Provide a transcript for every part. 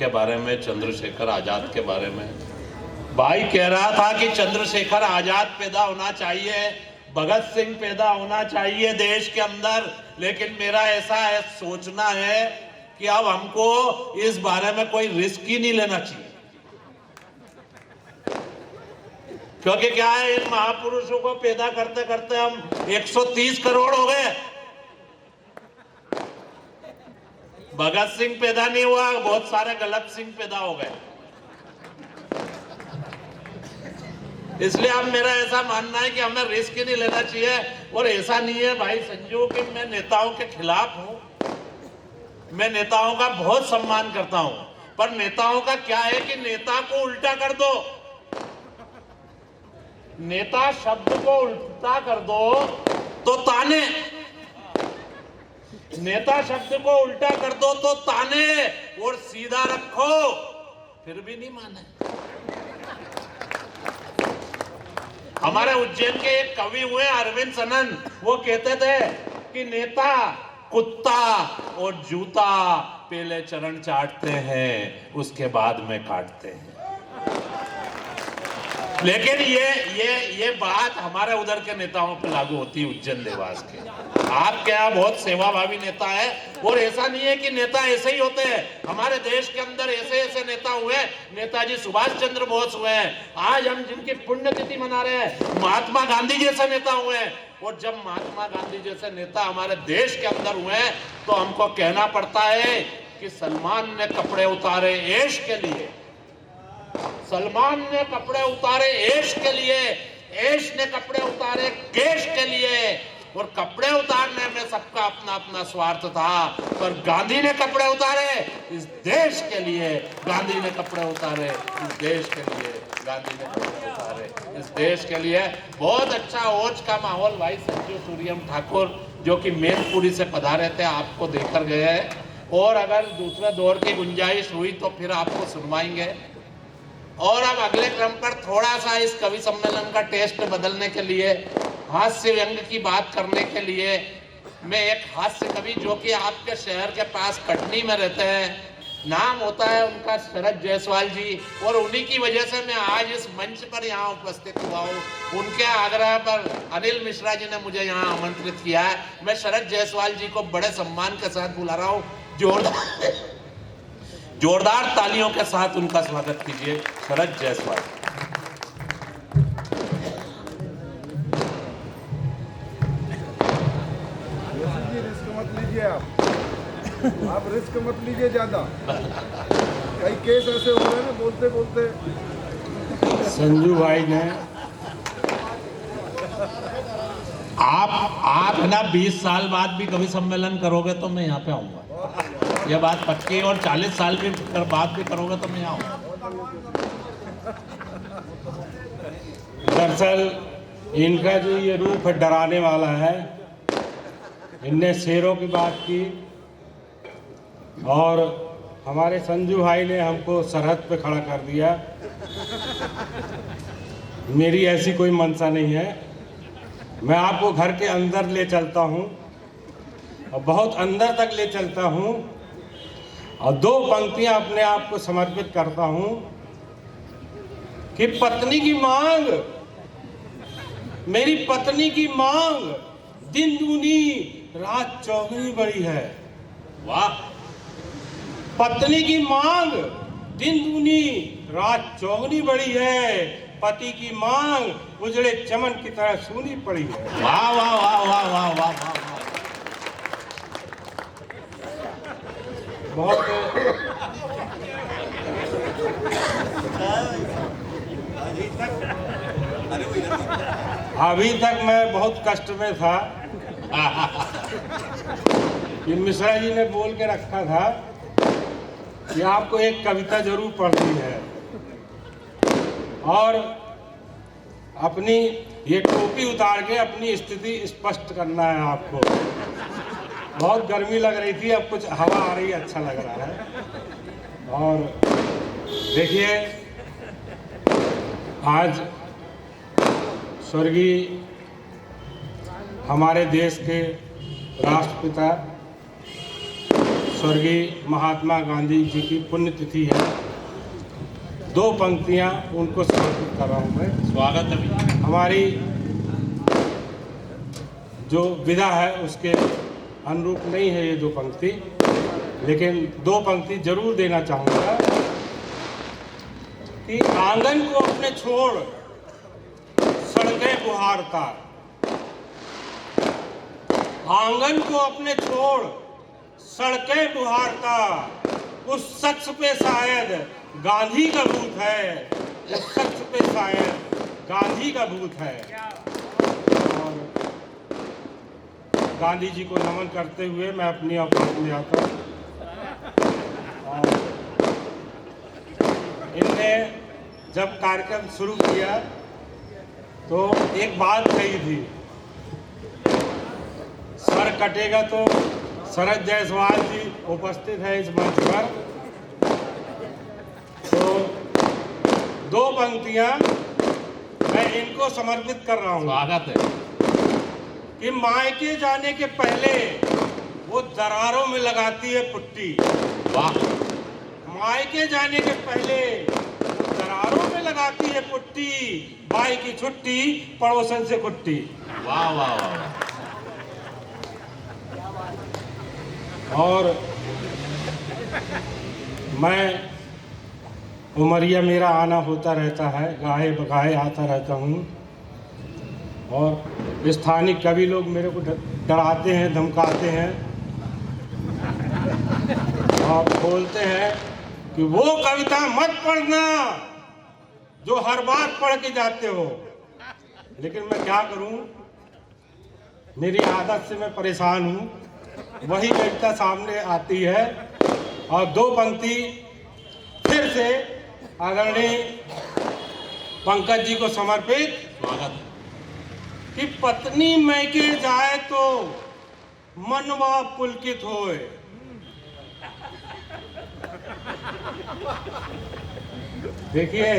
के बारे में, चंद्रशेखर आजाद के बारे में। भाई कह रहा था कि चंद्रशेखर आजाद पैदा होना चाहिए, भगत सिंह पैदा होना चाहिए देश के अंदर, लेकिन मेरा ऐसा है सोचना है कि अब हमको इस बारे में कोई रिस्क ही नहीं लेना चाहिए, क्योंकि क्या है, इन महापुरुषों को पैदा करते करते हम 130 करोड़ हो गए। भगत सिंह पैदा नहीं हुआ, बहुत सारे गलत सिंह पैदा हो गए। इसलिए अब मेरा ऐसा मानना है कि हमें रिस्क ही नहीं लेना चाहिए। और ऐसा नहीं है भाई संजू कि मैं नेताओं के खिलाफ हूं, मैं नेताओं का बहुत सम्मान करता हूं, पर नेताओं का क्या है कि नेता को उल्टा कर दो, नेता शब्द को उल्टा कर दो तो ताने, नेता शब्द को उल्टा कर दो तो ताने, और सीधा रखो फिर भी नहीं माने। हमारे उज्जैन के एक कवि हुए अरविंद सनन, वो कहते थे कि नेता कुत्ता और जूता पहले चरण चाटते हैं, उसके बाद में काटते हैं। लेकिन ये बात हमारे उधर के नेताओं पर लागू होती है, उज्जैन देवास के। आप क्या बहुत सेवाभावी नेता है, और ऐसा नहीं है कि नेता ऐसे ही होते हैं। हमारे देश के अंदर ऐसे ऐसे नेता हुए, नेताजी सुभाष चंद्र बोस हुए हैं, आज हम जिनकी पुण्यतिथि मना रहे हैं, महात्मा गांधी जैसे नेता हुए हैं। और जब महात्मा गांधी जैसे नेता हमारे देश के अंदर हुए हैं, तो हमको कहना पड़ता है कि सलमान ने कपड़े उतारे ऐश के लिए, सलमान ने कपड़े उतारे ऐश के लिए, ऐश ने कपड़े उतारे केश के लिए। और कपड़े उतारने में सबका अपना अपना स्वार्थ था, पर गांधी ने कपड़े उतारे इस देश के लिए, गांधी ने कपड़े उतारे इस देश के लिए, गांधी ने कपड़े उतारे इस देश के लिए। बहुत अच्छा ओज का माहौल भाई संजू सूर्यम ठाकुर, जो कि मैनपुरी से पधारे थे, आपको देकर गए हैं, और अगर दूसरे दौर की गुंजाइश हुई तो फिर आपको सुनवाएंगे। और अब अगले क्रम पर थोड़ा सा इस कवि सम्मेलन का टेस्ट बदलने के लिए, हास्य व्यंग की बात करने के लिए, मैं एक हास्य कवि जो कि आपके शहर के पास कटनी में रहते हैं, नाम होता है उनका शरद जायसवाल जी, और उन्हीं की वजह से मैं आज इस मंच पर यहाँ उपस्थित हुआ हूँ। उनके आग्रह पर अनिल मिश्रा जी ने मुझे यहाँ आमंत्रित किया है। मैं शरद जायसवाल जी को बड़े सम्मान के साथ बुला रहा हूँ। जोरदार तालियों के साथ उनका स्वागत कीजिए, शरद जायसवाल। रिस्क मत लीजिए, आप रिस्क मत लीजिए ज्यादा। कई केस ऐसे हो रहे हैं ना, बोलते बोलते। संजू भाई ने आप है ना 20 साल बाद भी कवि सम्मेलन करोगे तो मैं यहाँ पे आऊंगा, यह बात पक्की है। और 40 साल के बाद भी करोगे तो मैं आऊंगा। दरअसल इनका जो ये रूप है डराने वाला है। इनने शेरों की बात की, और हमारे संजू भाई ने हमको सरहद पे खड़ा कर दिया। मेरी ऐसी कोई मंशा नहीं है। मैं आपको घर के अंदर ले चलता हूँ, और बहुत अंदर तक ले चलता हूँ, और 2 पंक्तियाँ अपने आप को समर्पित करता हूँ कि पत्नी की मांग, मेरी पत्नी की मांग दिन दूनी रात चौगुनी बड़ी है। वाह! पत्नी की मांग दिन दूनी रात चौगुनी बड़ी है, पति की मांग उजड़े चमन की तरह सूनी पड़ी है। वाह वाह वाह वाह वाह वाह वाह! बहुत अभी तक मैं बहुत कष्ट में था। कि मिश्रा जी ने बोल के रखा था कि आपको एक कविता जरूर पढ़नी है, और अपनी ये टोपी उतार के अपनी स्थिति स्पष्ट करना है आपको। बहुत गर्मी लग रही थी, अब कुछ हवा आ रही है, अच्छा लग रहा है। और देखिए, आज स्वर्गीय हमारे देश के राष्ट्रपिता स्वर्गीय महात्मा गांधी जी की पुण्यतिथि है। 2 पंक्तियां उनको समर्पित कर रहा हूँ मैं। स्वागत है भैया। हमारी जो विधा है उसके अनुरूप नहीं है ये 2 पंक्ति, लेकिन 2 पंक्ति जरूर देना चाहूँगा कि आंगन को अपने छोड़ सड़कें बुहारता, आंगन को अपने छोड़ सड़कें बुहारता, उस शख्स पे शायद गांधी का भूत है, उस शख्स पे शायद गांधी का भूत है। और गांधी जी को नमन करते हुए मैं अपनी औकात में आता हूँ। और इनने जब कार्यक्रम शुरू किया तो एक बात कही थी, सर कटेगा तो शरद जायसवाल जी उपस्थित है इस मंच पर। तो 2 पंक्तियां मैं इनको समर्पित कर रहा हूँ। स्वागत है। कि मायके जाने के पहले वो दरारों में लगाती है पुट्टी। वाह। मायके जाने के पहले दरारों में लगाती है पुट्टी, बाई की छुट्टी पड़ोसन से कुट्टी। वाह वाह वाह। और मैं उमरिया मेरा आना होता रहता है, गाहे बगाहे आता रहता हूँ। और स्थानीय कवि लोग मेरे को डराते हैं, धमकाते हैं और बोलते हैं कि वो कविता मत पढ़ना जो हर बार पढ़ के जाते हो। लेकिन मैं क्या करूं, मेरी आदत से मैं परेशान हूं। वही कविता सामने आती है और 2 पंक्ति फिर से आदरणीय पंकज जी को समर्पित। स्वागत कि पत्नी मैके जाए तो मनवा पुलकित होए। देखिए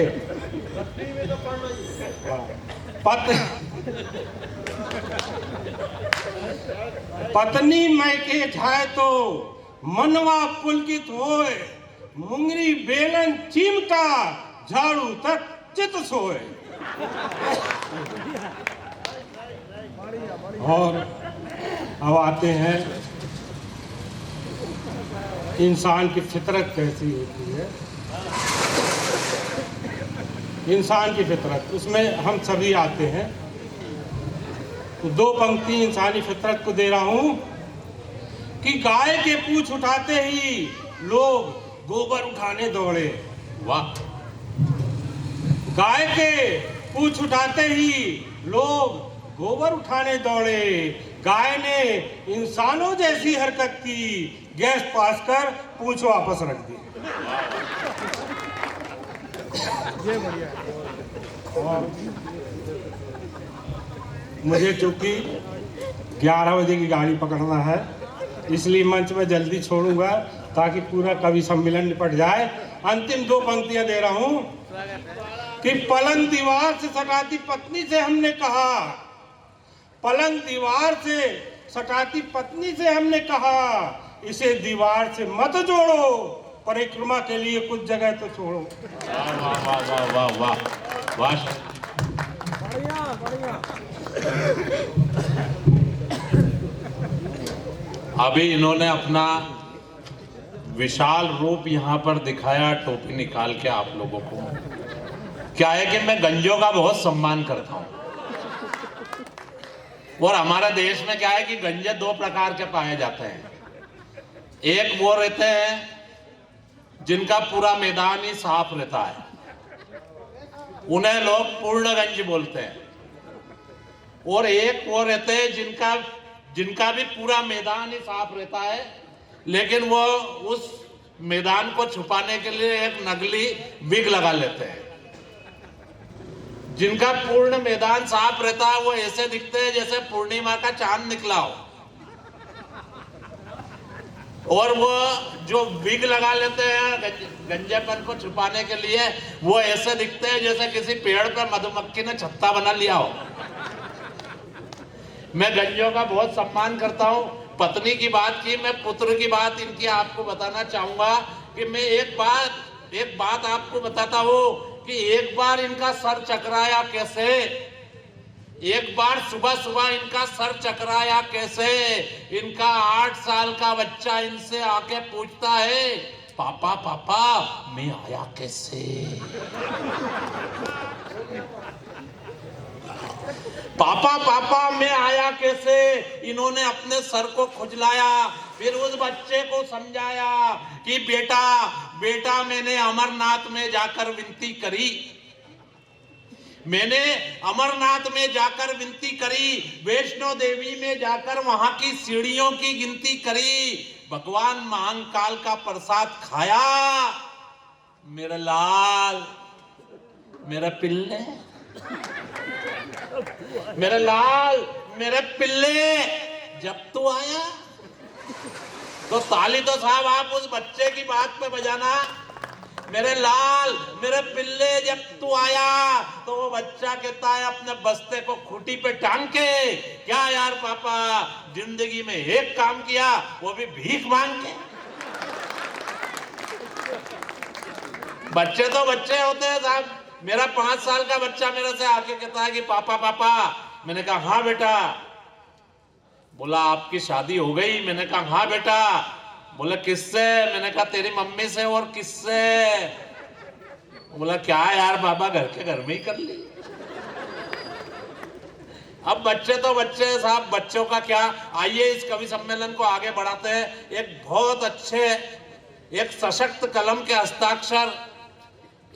पत्नी मैके जाए तो मनवा पुलकित होए, मुंगरी बेलन चिमटा झाड़ू तक चित सोए। और अब आते हैं इंसान की फितरत कैसी होती है। इंसान की फितरत, उसमें हम सभी आते हैं। तो 2 पंक्ति इंसानी फितरत को दे रहा हूं कि गाय के पूंछ उठाते ही लोग गोबर उठाने दौड़े। वाह। गाय के पूंछ उठाते ही लोग गोबर उठाने दौड़े। गाय ने इंसानों जैसी हरकत की, गैस पास कर पूंछ वापस रख दी। ये बढ़िया। और मुझे चूंकि 11 बजे की गाड़ी पकड़ना है, इसलिए मंच में जल्दी छोड़ूंगा ताकि पूरा कवि सम्मेलन निपट जाए। अंतिम 2 पंक्तियां दे रहा हूं कि पलंग दीवार से सटाती पत्नी से हमने कहा, पलंग दीवार से सटाती पत्नी से हमने कहा, इसे दीवार से मत जोड़ो, परिक्रमा के लिए कुछ जगह तो छोड़ो। वाह वाह वाह वाह वाह वाह। बढ़िया बढ़िया। अभी इन्होंने अपना विशाल रूप यहाँ पर दिखाया, टोपी निकाल के आप लोगों को। क्या है कि मैं गंजों का बहुत सम्मान करता हूँ, और हमारे देश में क्या है कि गंजे 2 प्रकार के पाए जाते हैं। एक वो रहते हैं जिनका पूरा मैदान ही साफ रहता है, उन्हें लोग पूर्णगंज बोलते हैं। और एक वो रहते हैं जिनका भी पूरा मैदान ही साफ रहता है, लेकिन वो उस मैदान को छुपाने के लिए एक नकली विग लगा लेते हैं। जिनका पूर्ण मैदान साफ रहता है वो ऐसे दिखते हैं जैसे पूर्णिमा का चांद निकला हो, और वो जो विग लगा लेते हैं गंजेपन को छुपाने के लिए, वो ऐसे दिखते हैं जैसे किसी पेड़ पर मधुमक्खी ने छत्ता बना लिया हो। मैं गंजों का बहुत सम्मान करता हूं, पत्नी की बात की, मैं पुत्र की बात इनकी आपको बताना चाहूंगा कि मैं एक बात आपको बताता हूं कि एक बार इनका सर चकराया कैसे, एक बार सुबह सुबह इनका सर चकराया कैसे। इनका 8 साल का बच्चा इनसे आके पूछता है, पापा पापा मैं आया कैसे। पापा पापा मैं आया कैसे। इन्होंने अपने सर को खुजलाया, फिर उस बच्चे को समझाया कि बेटा बेटा मैंने अमरनाथ में जाकर विनती करी, मैंने अमरनाथ में जाकर विनती करी, वैष्णो देवी में जाकर वहां की सीढ़ियों की गिनती करी, भगवान महाकाल का प्रसाद खाया। मेरे लाल, मेरे पिल्ले, मेरे लाल, मेरे पिल्ले, जब तू आया तो ताली तो साहब आप उस बच्चे की बात पे बजाना। मेरे लाल, मेरे पिल्ले, जब तू आया तो वो बच्चा कहता है अपने बस्ते को खूंटी पे टांग के, क्या यार पापा जिंदगी में एक काम किया वो भी भीख मांग के। बच्चे तो बच्चे होते हैं साहब। मेरा 5 साल का बच्चा मेरे से आके कहता है कि पापा पापा। मैंने कहा हाँ बेटा। बोला आपकी शादी हो गई। मैंने कहा हाँ बेटा। बोला किससे। मैंने कहा तेरी मम्मी से। और किससे। बोला क्या यार बाबा घर के घर में ही कर ली। अब बच्चे तो बच्चे साहब, बच्चों का क्या। आइए इस कवि सम्मेलन को आगे बढ़ाते हैं। एक बहुत अच्छे, एक सशक्त कलम के हस्ताक्षर,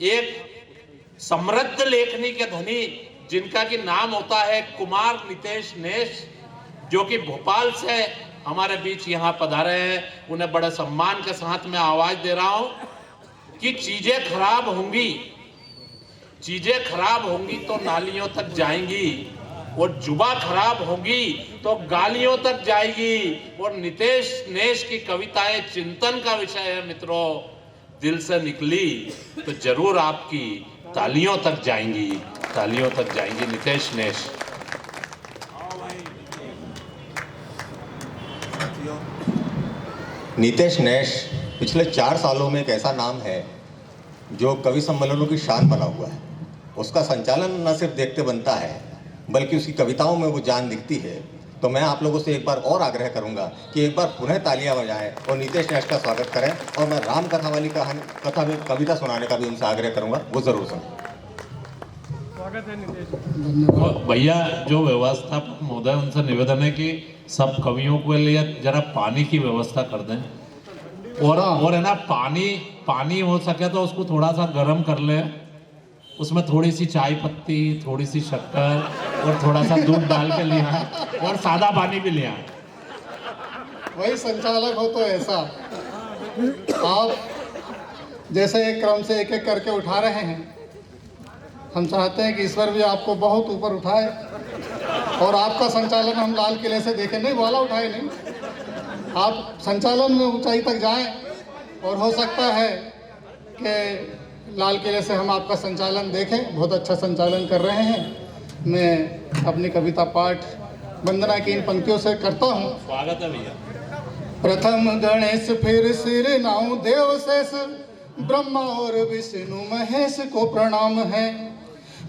एक समृद्ध लेखनी के धनी जिनका कि नाम होता है कुमार नितेश नेश, जो कि भोपाल से हमारे बीच यहाँ पधारे हैं। उन्हें बड़े सम्मान के साथ मैं आवाज दे रहा हूं कि चीजें खराब होंगी, चीजें खराब होंगी तो नालियों तक जाएंगी, और जुबा खराब होगी तो गालियों तक जाएगी। और नितेश नेश की कविताएं चिंतन का विषय है मित्रों। दिल से निकली तो जरूर आपकी तालियों तक जाएंगी, तालियों तक जाएंगी। नितेश नेश। नितेश नेश पिछले 4 सालों में एक ऐसा नाम है जो कवि सम्मेलनों की शान बना हुआ है। उसका संचालन न सिर्फ देखते बनता है बल्कि उसकी कविताओं में वो जान दिखती है। तो मैं आप लोगों से एक बार और आग्रह करूंगा कि एक बार पुनः तालियां बजाएं और नितेश नेश का स्वागत करें। और मैं राम कथा वाली कथा में कविता सुनाने का भी उनसे आग्रह करूंगा, वो जरूर सुनें। स्वागत है नितेश। भैया जो व्यवस्थापक महोदय, उनसे निवेदन है कि सब कवियों के लिए जरा पानी की व्यवस्था कर दें। और है ना, पानी हो सके तो उसको थोड़ा सा गर्म कर ले, उसमें थोड़ी सी चाय पत्ती, थोड़ी सी शक्कर और थोड़ा सा दूध डाल के लिया, और सादा पानी भी लिया। वही संचालक हो तो ऐसा आप जैसे एक क्रम से एक एक करके उठा रहे हैं, हम चाहते हैं कि ईश्वर भी आपको बहुत ऊपर उठाए और आपका संचालन हम लाल किले से देखें। नहीं, वाला उठाए नहीं, आप संचालन में ऊंचाई तक जाएं और हो सकता है कि लाल किले से हम आपका संचालन देखें। बहुत अच्छा संचालन कर रहे हैं। मैं अपनी कविता पाठ वंदना की इन पंक्तियों से करता हूँ। स्वागत है भैया। प्रथम गणेश, फिर सिर नाउ देव शेष, ब्रह्मा और विष्णु महेश को प्रणाम है।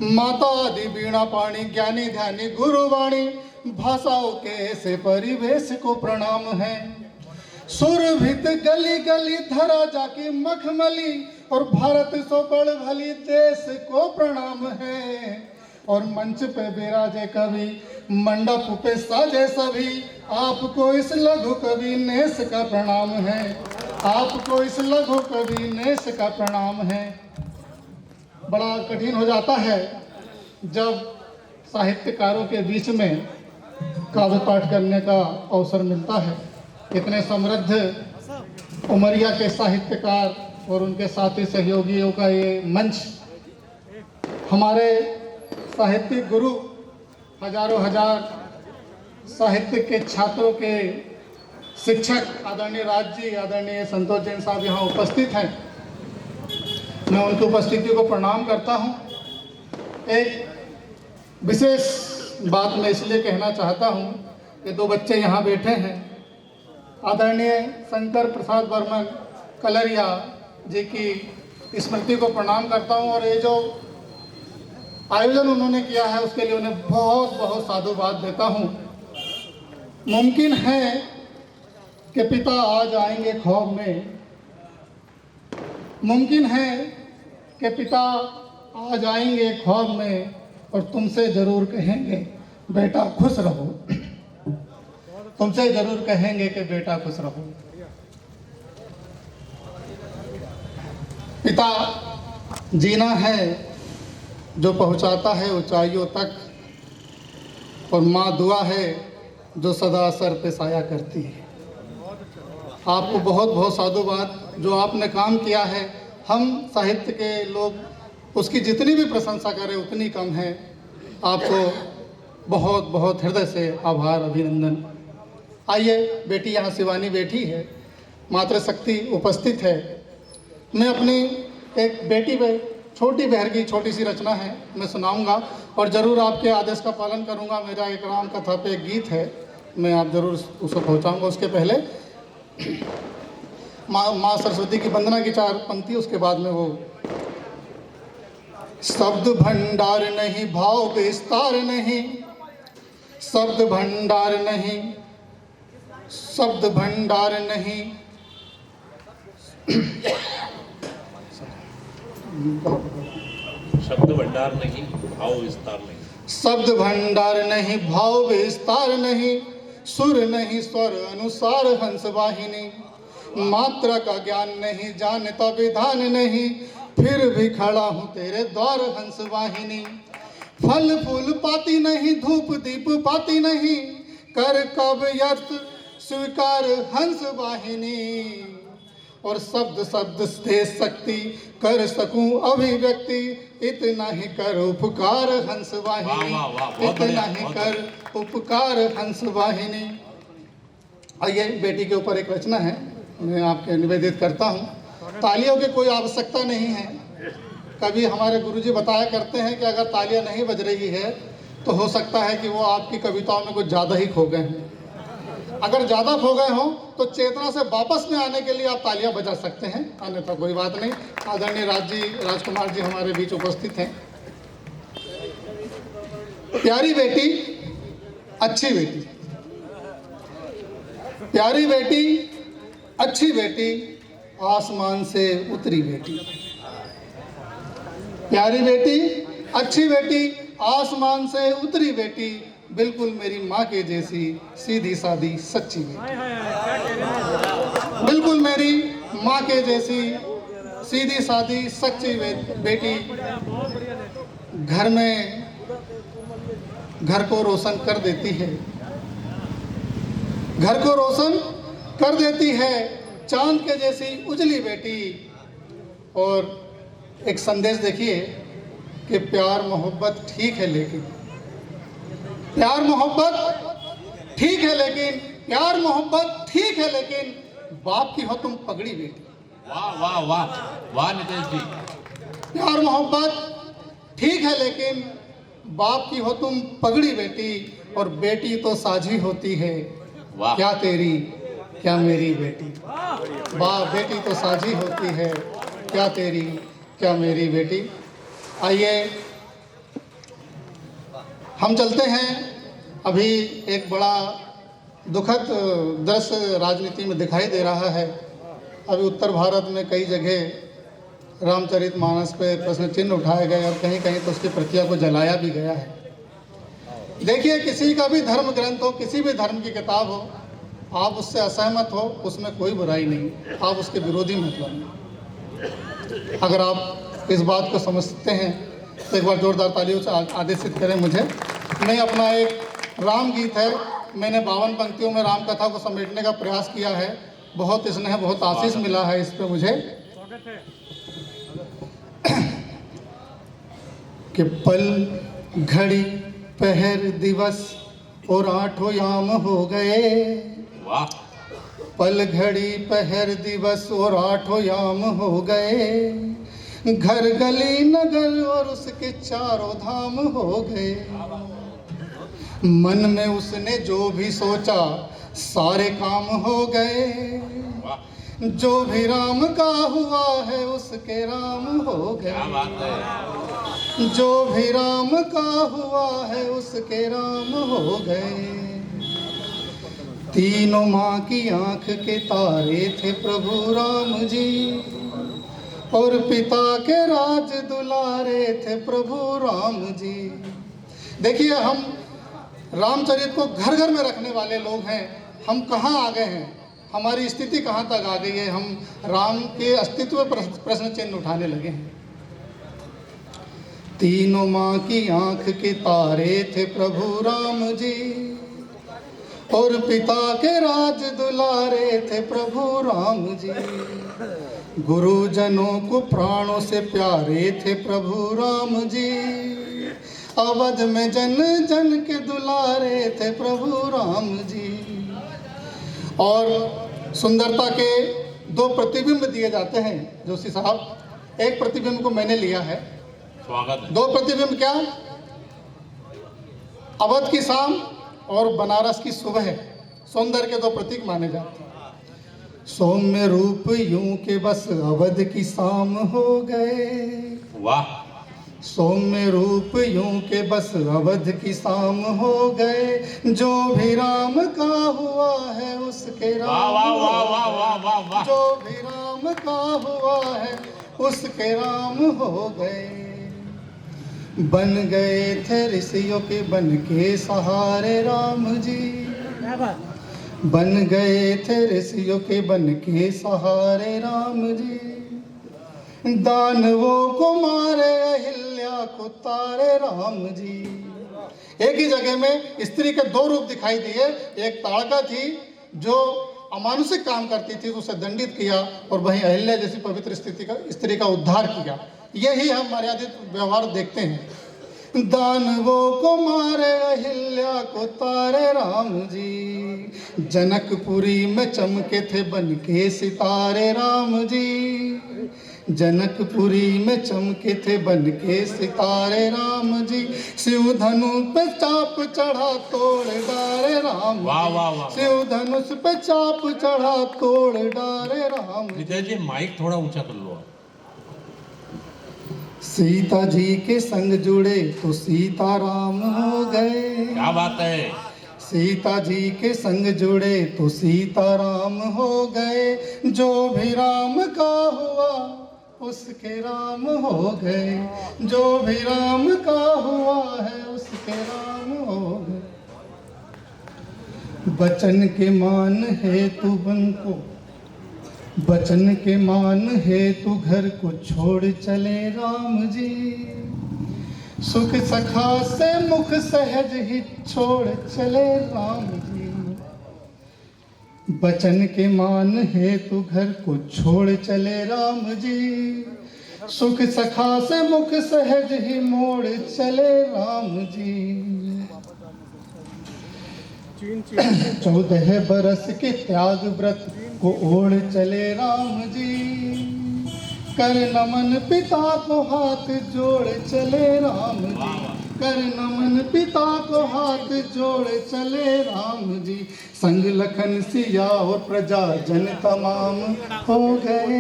माता आदि बीणा पाणी, ज्ञानी ध्यानी गुरु वाणी, भाषाओं के ऐसे परिवेश को प्रणाम है। सुरभित गली गली धरा जाकी मखमली, और भारत सो बड़ भली देश को प्रणाम है। और मंच पे विराजे कवि, मंडप पे साजे सभी, आपको इस लघु कवि नेश का प्रणाम है। आपको इस लघु कवि नेश का प्रणाम है। बड़ा कठिन हो जाता है जब साहित्यकारों के बीच में काव्य पाठ करने का अवसर मिलता है। इतने समृद्ध उमरिया के साहित्यकार और उनके साथी सहयोगियों का ये मंच, हमारे साहित्यिक गुरु, हजारों हजार साहित्य के छात्रों के शिक्षक आदरणीय राज जी, आदरणीय संतोष जैन साहब यहाँ उपस्थित हैं। मैं उनकी उपस्थिति को प्रणाम करता हूँ। एक विशेष बात मैं इसलिए कहना चाहता हूँ कि 2 बच्चे यहाँ बैठे हैं, आदरणीय शंकर प्रसाद बर्मन कलरिया जी की स्मृति को प्रणाम करता हूं और ये जो आयोजन उन्होंने किया है उसके लिए उन्हें बहुत बहुत साधुवाद देता हूं। मुमकिन है कि पिता आज आएंगे ख्वाब में, मुमकिन है कि पिता आज आएंगे ख्वाब में और तुमसे जरूर कहेंगे बेटा खुश रहो, तुमसे जरूर कहेंगे कि बेटा खुश रहो। पिता जीना है जो पहुंचाता है ऊंचाइयों तक, और माँ दुआ है जो सदा सर पे साया करती है। आपको बहुत बहुत साधुवाद, जो आपने काम किया है। हम साहित्य के लोग उसकी जितनी भी प्रशंसा करें उतनी कम है। आपको बहुत बहुत हृदय से आभार, अभिनंदन। आइए, बेटी यहाँ शिवानी बैठी है, मातृशक्ति उपस्थित है। मैं अपनी एक बेटी पे छोटी बहर की छोटी सी रचना है, मैं सुनाऊंगा और ज़रूर आपके आदेश का पालन करूंगा। मेरा एक राम कथा पे एक गीत है, मैं आप ज़रूर उसको पहुंचाऊंगा। उसके पहले माँ सरस्वती की वंदना की 4 पंक्ति, उसके बाद में वो शब्द भंडार नहीं, भाव विस्तार नहीं, शब्द भंडार नहीं, शब्द भंडार नहीं, शब्द भंडार नहीं, भाव विस्तार नहीं, शब्द भंडार नहीं, भाव विस्तार नहीं, सुर नहीं स्वर अनुसार हंस वाहिनी, मात्रा का ज्ञान नहीं, जानता विधान नहीं, फिर भी खड़ा हूँ तेरे द्वार हंस वाहिनी। फल फूल पाती नहीं, धूप दीप पाती नहीं, कर कब यर्थ स्वीकार हंस वाहिनी। और शब्द शब्द दे सकती, कर सकूं अभिव्यक्ति, इतना ही कर उपकार हंस वाहिनी, वाह, वाह, बहुत इतना बढ़िया, ही बहुत कर उपकार हंस वाहिनी। आइए, बेटी के ऊपर एक रचना है, मैं आपके निवेदित करता हूँ। तालियों की कोई आवश्यकता नहीं है। कभी हमारे गुरुजी बताया करते हैं कि अगर तालियां नहीं बज रही है तो हो सकता है कि वो आपकी कविताओं में कुछ ज़्यादा ही खो गए हैं। अगर ज़्यादा खो गए हों तो चेतना से वापस में आने के लिए आप तालियां बजा सकते हैं, अन्यथा कोई बात नहीं। आदरणीय राजकुमार जी हमारे बीच उपस्थित हैं। प्यारी बेटी, अच्छी बेटी, प्यारी बेटी, अच्छी बेटी, आसमान से उतरी बेटी। प्यारी बेटी, अच्छी बेटी, आसमान से उतरी बेटी, बिल्कुल मेरी माँ के जैसी सीधी सादी सच्ची बेटी। बिल्कुल मेरी माँ के जैसी सीधी सादी सच्ची बेटी। घर को रोशन कर देती है, घर को रोशन कर देती है, चांद के जैसी उजली बेटी। और एक संदेश देखिए कि प्यार मोहब्बत ठीक है लेकिन, प्यार मोहब्बत ठीक है लेकिन, प्यार मोहब्बत ठीक है लेकिन, बाप की हो तुम पगड़ी बेटी। वाह वाह वाह वाह नितेश जी। प्यार मोहब्बत ठीक है लेकिन, बाप की हो तुम पगड़ी बेटी, और बेटी तो साझी होती है, वाह। क्या तेरी क्या मेरी बेटी। वाह, बेटी तो साझी होती है, क्या तेरी क्या मेरी बेटी। आइए हम चलते हैं। अभी एक बड़ा दुखद दृश्य राजनीति में दिखाई दे रहा है। अभी उत्तर भारत में कई जगह रामचरितमानस पे प्रश्न चिन्ह उठाए गए और कहीं कहीं तो उसकी प्रतियां को जलाया भी गया है। देखिए, किसी का भी धर्म ग्रंथ हो, किसी भी धर्म की किताब हो, आप उससे असहमत हो, उसमें कोई बुराई नहीं, आप उसके विरोधी मत बनिए। अगर आप इस बात को समझते हैं तो एक बार जोरदार तालियों से आदेशित करें मुझे। मैं अपना एक राम गीत है, मैंने 52 पंक्तियों में राम कथा को समेटने का प्रयास किया है। बहुत स्नेह, बहुत आशीष मिला है इस पे मुझे। कि पल घड़ी पहर दिवस और 8 याम हो गए। वाह। पल घड़ी पहर दिवस और 8 याम हो गए, घर गली नगर और उसके 4 धाम हो गए। मन में उसने जो भी सोचा सारे काम हो गए, जो भी राम का हुआ है उसके राम हो क्या गए, बात है। जो भी राम का हुआ है उसके राम हो गए। तीनों माँ की आंख के तारे थे प्रभु राम जी, और पिता के राज दुलारे थे प्रभु राम जी। देखिए, हम रामचरित को घर घर में रखने वाले लोग हैं। हम कहाँ आ गए हैं, हमारी स्थिति कहाँ तक आ गई है, हम राम के अस्तित्व पर प्रश्न चिन्ह उठाने लगे हैं। तीनों माँ की आंख के तारे थे प्रभु राम जी, और पिता के राज दुलारे थे प्रभु राम जी। गुरुजनों को प्राणों से प्यारे थे प्रभु राम जी, अवध में जन जन के दुलारे थे प्रभु राम जी। और सुंदरता के दो प्रतिबिंब दिए जाते हैं जोशी साहब। एक प्रतिबिंब को मैंने लिया है, स्वागत है। दो प्रतिबिंब क्या, अवध की शाम और बनारस की सुबह, सौंदर्य के दो प्रतीक माने जाते हैं। सौम्य रूप यूं के बस अवध की शाम हो गए, वाह। सौम्य रूप यूं के बस अवध की शाम हो गए, जो भी राम का हुआ है उसके वाह राम वाह हो वाह वाह वाह वाह वाह। जो भी राम का हुआ है उसके राम हो गए। बन गए थे ऋषियों के बन के सहारे राम जी, बन गए थे ऋषियों के बन के सहारे राम जी। दानवों को मारे अहिल्या को तारे राम जी। एक ही जगह में स्त्री के दो रूप दिखाई दिए। एक ताड़का थी जो अमानुषिक काम करती थी, तो उसे दंडित किया, और वहीं अहिल्या जैसी पवित्र स्त्री का उद्धार किया। यही हम मर्यादित व्यवहार देखते हैं। दानवों को मारे अहिल्या को तारे राम जी, जनकपुरी में चमके थे बन के सितारे राम जी, जनकपुरी में चमके थे बन के सितारे राम जी। शिव धनु पे चाप चढ़ा तोड़ डारे राम, वाह वाह वाह। शिव धनुष पे चाप चढ़ा तोड़ डारे राम। विजय जी माइक थोड़ा ऊंचा कर लो। सीता जी के संग जुड़े तो सीता राम हो गए, क्या बात है। सीता जी के संग जुड़े तो सीता राम हो गए, जो भी राम का हुआ उसके राम हो गए, जो भी राम का हुआ है उसके राम हो गए। बचन के मान है तू बन को, बचन के मान है तू घर को छोड़ चले राम जी, सुख सखा से मुख सहज ही छोड़ चले राम जी। बचन के मान है तू घर को छोड़ चले राम जी, सुख सखा से मुख सहज ही मोड़ चले राम जी। 14 बरस के त्याग व्रत को ओढ़ चले राम जी, कर नमन पिता को हाथ जोड़ चले राम जी, कर नमन पिता को हाथ जोड़ चले राम जी। संग लखन सिया और प्रजा जन तमाम हो गए।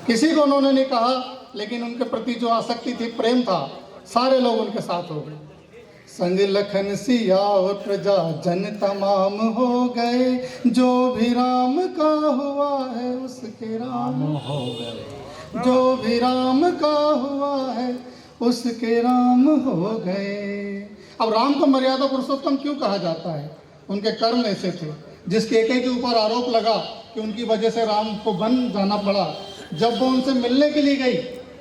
किसी को उन्होंने नहीं कहा, लेकिन उनके प्रति जो आसक्ति थी, प्रेम था, सारे लोग उनके साथ हो गए। संग लखन सिया और प्रजा जन तमाम हो गए, जो भी राम का हुआ है उसके राम हो गए, जो भी राम का हुआ है उसके राम हो गए। अब राम को मर्यादा पुरुषोत्तम क्यों कहा जाता है? उनके कर्म ऐसे थे, जिसके एक के ऊपर आरोप लगा कि उनकी वजह से राम को वन जाना पड़ा। जब वो उनसे मिलने के लिए गई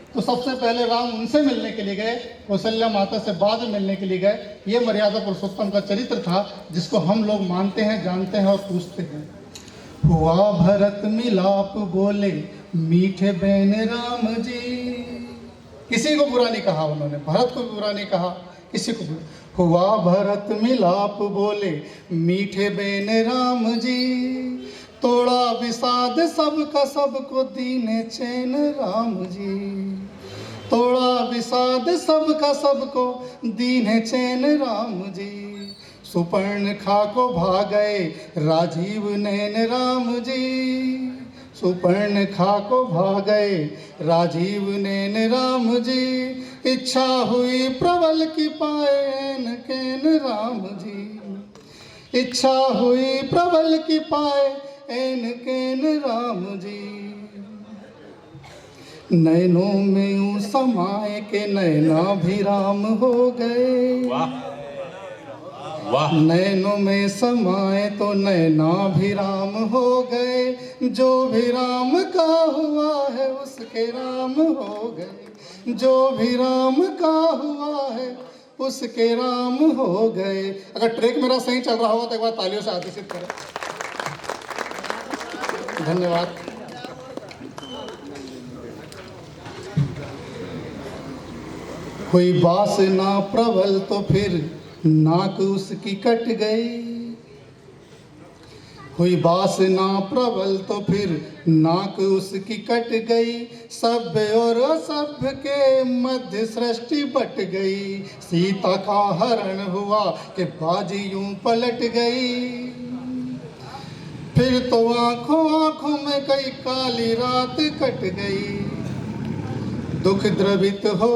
तो सबसे पहले राम उनसे मिलने के लिए गए, कौशल्या माता से बाद में मिलने के लिए गए। ये मर्यादा पुरुषोत्तम का चरित्र था, जिसको हम लोग मानते हैं, जानते हैं और पूछते हैं। हुआ भरत मिलाप बोले मीठे बैन राम जी, किसी को बुरा नहीं कहा उन्होंने, भरत को भी बुरा नहीं कहा, किसी को भी। हुआ भरत मिलाप बोले मीठे बैन राम जी, तोड़ा विषाद सबका सबको दीने चैन राम जी, तोड़ा विषाद सबका सबको दीने चैन राम जी। सुपर्णखा को भागए राजीव नैन राम जी। सुपर्णखा को भागए राजीव नैन राम जी। इच्छा हुई प्रबल की पाए ऐन कैन राम जी। इच्छा हुई प्रबल की पाए ऐन कैन राम जी। नैनों में यूं समाए के नैनाभिराम हो गए। वाह वाह। नैनों में समाए तो नैनाभिराम हो गए। जो भी राम का हुआ है उसके राम हो गए। जो भी राम का हुआ है उसके राम हो गए। अगर ट्रैक मेरा सही चल रहा हो तो एक बार तालियों से आदेशित करें। धन्यवाद। हुई वासना प्रबल तो फिर नाक उसकी कट गई। हुई वासना प्रबल तो फिर नाक उसकी कट गई। सभ्य और असभ्य के मध्य सृष्टि बट गई। सीता का हरण हुआ कि बाजी यूं पलट गई। फिर तो आंखों आंखों में कई काली रात कट गई। दुख द्रवित हो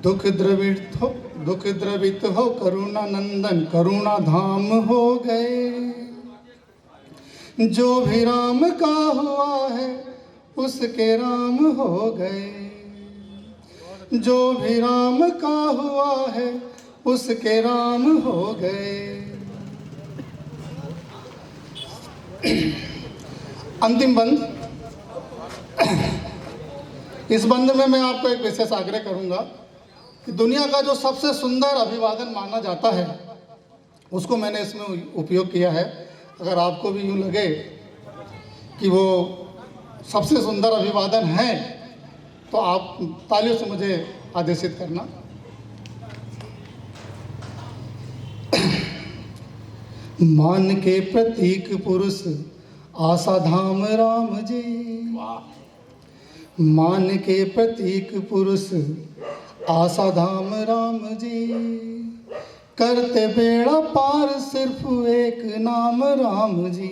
दुख द्रवित हो दुख द्रवित हो करुणा नंदन करुणा धाम हो गए। जो भी राम का हुआ है उसके राम हो गए। जो भी राम का हुआ है उसके राम हो गए। अंतिम बंद। इस बंद में मैं आपको एक विशेष आग्रह करूंगा कि दुनिया का जो सबसे सुंदर अभिवादन माना जाता है उसको मैंने इसमें उपयोग किया है। अगर आपको भी यूँ लगे कि वो सबसे सुंदर अभिवादन है तो आप तालियों से मुझे आदेशित करना। मान के प्रतीक पुरुष आशा धाम राम जी। मान के प्रतीक पुरुष आशा धाम राम जी। करते बेड़ा पार सिर्फ एक नाम राम जी।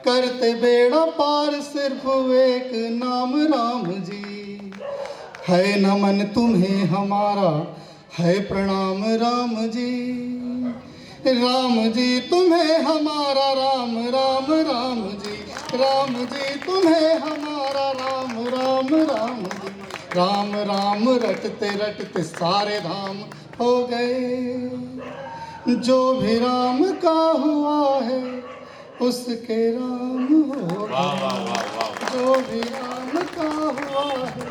करते बेड़ा पार सिर्फ एक नाम राम जी। है नमन तुम्हें हमारा है प्रणाम राम जी। राम जी तुम्हें हमारा राम राम राम जी। राम जी तुम्हें हमारा राम राम राम जी। राम राम रटते रटते सारे धाम हो गए। जो भी राम का हुआ है उसके राम हो गए। जो भी राम का हुआ है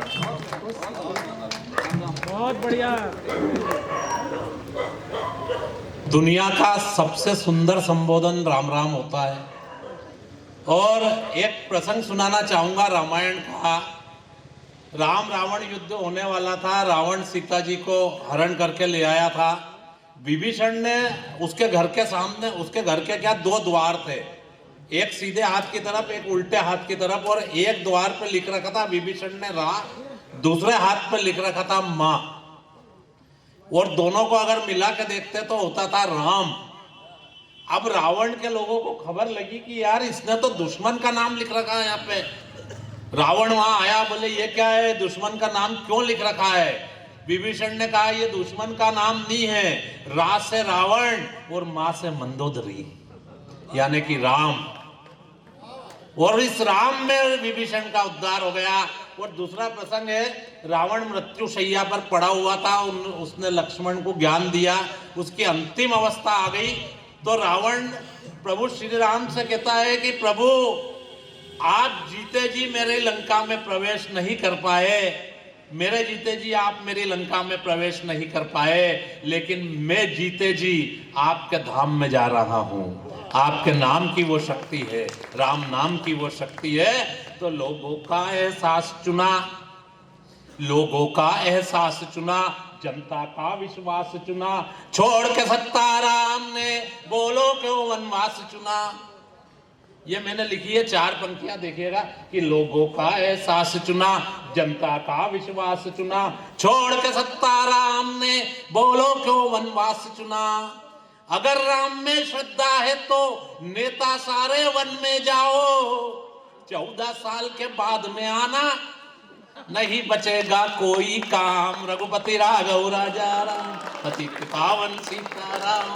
बहुत बढ़िया। दुनिया का सबसे सुंदर संबोधन राम राम होता है। और एक प्रसंग सुनाना चाहूंगा रामायण का। राम रावण युद्ध होने वाला था। रावण सीता जी को हरण करके ले आया था। विभीषण ने उसके घर के सामने, उसके घर के क्या दो द्वार थे, एक सीधे हाथ की तरफ एक उल्टे हाथ की तरफ, और एक द्वार पे लिख रखा था विभीषण ने रा, दूसरे हाथ पे लिख रखा था माँ। और दोनों को अगर मिला के देखते तो होता था राम। अब रावण के लोगों को खबर लगी कि यार इसने तो दुश्मन का नाम लिख रखा है यहाँ पे। रावण वहां आया, बोले ये क्या है, दुश्मन का नाम क्यों लिख रखा है। विभीषण ने कहा ये दुश्मन का नाम नहीं है, रा से रावण और मां से मंदोदरी, यानी कि राम। और इस राम में विभीषण का उद्धार हो गया। और दूसरा प्रसंग है, रावण मृत्यु शैया पर पड़ा हुआ था, उसने लक्ष्मण को ज्ञान दिया, उसकी अंतिम अवस्था आ गई तो रावण प्रभु श्री राम से कहता है कि प्रभु आप जीते जी मेरे लंका में प्रवेश नहीं कर पाए, मेरे जीते जी आप मेरी लंका में प्रवेश नहीं कर पाए, लेकिन मैं जीते जी आपके धाम में जा रहा हूं। आपके नाम की वो शक्ति है, राम नाम की वो शक्ति है। तो लोगों का एहसास चुना, लोगों का एहसास चुना, जनता का विश्वास चुना, छोड़ के सत्ता राम ने बोलो क्यों वनवास चुना। ये मैंने लिखी है 4 पंक्तियां, देखिएगा कि लोगों का एहसास चुना, जनता का विश्वास चुना, छोड़ के सत्ता राम ने बोलो क्यों वनवास चुना। अगर राम में श्रद्धा है तो नेता सारे वन में जाओ, 14 साल के बाद में आना, नहीं बचेगा कोई काम। रघुपति राघव राजा राम, पतित पावन सीताराम।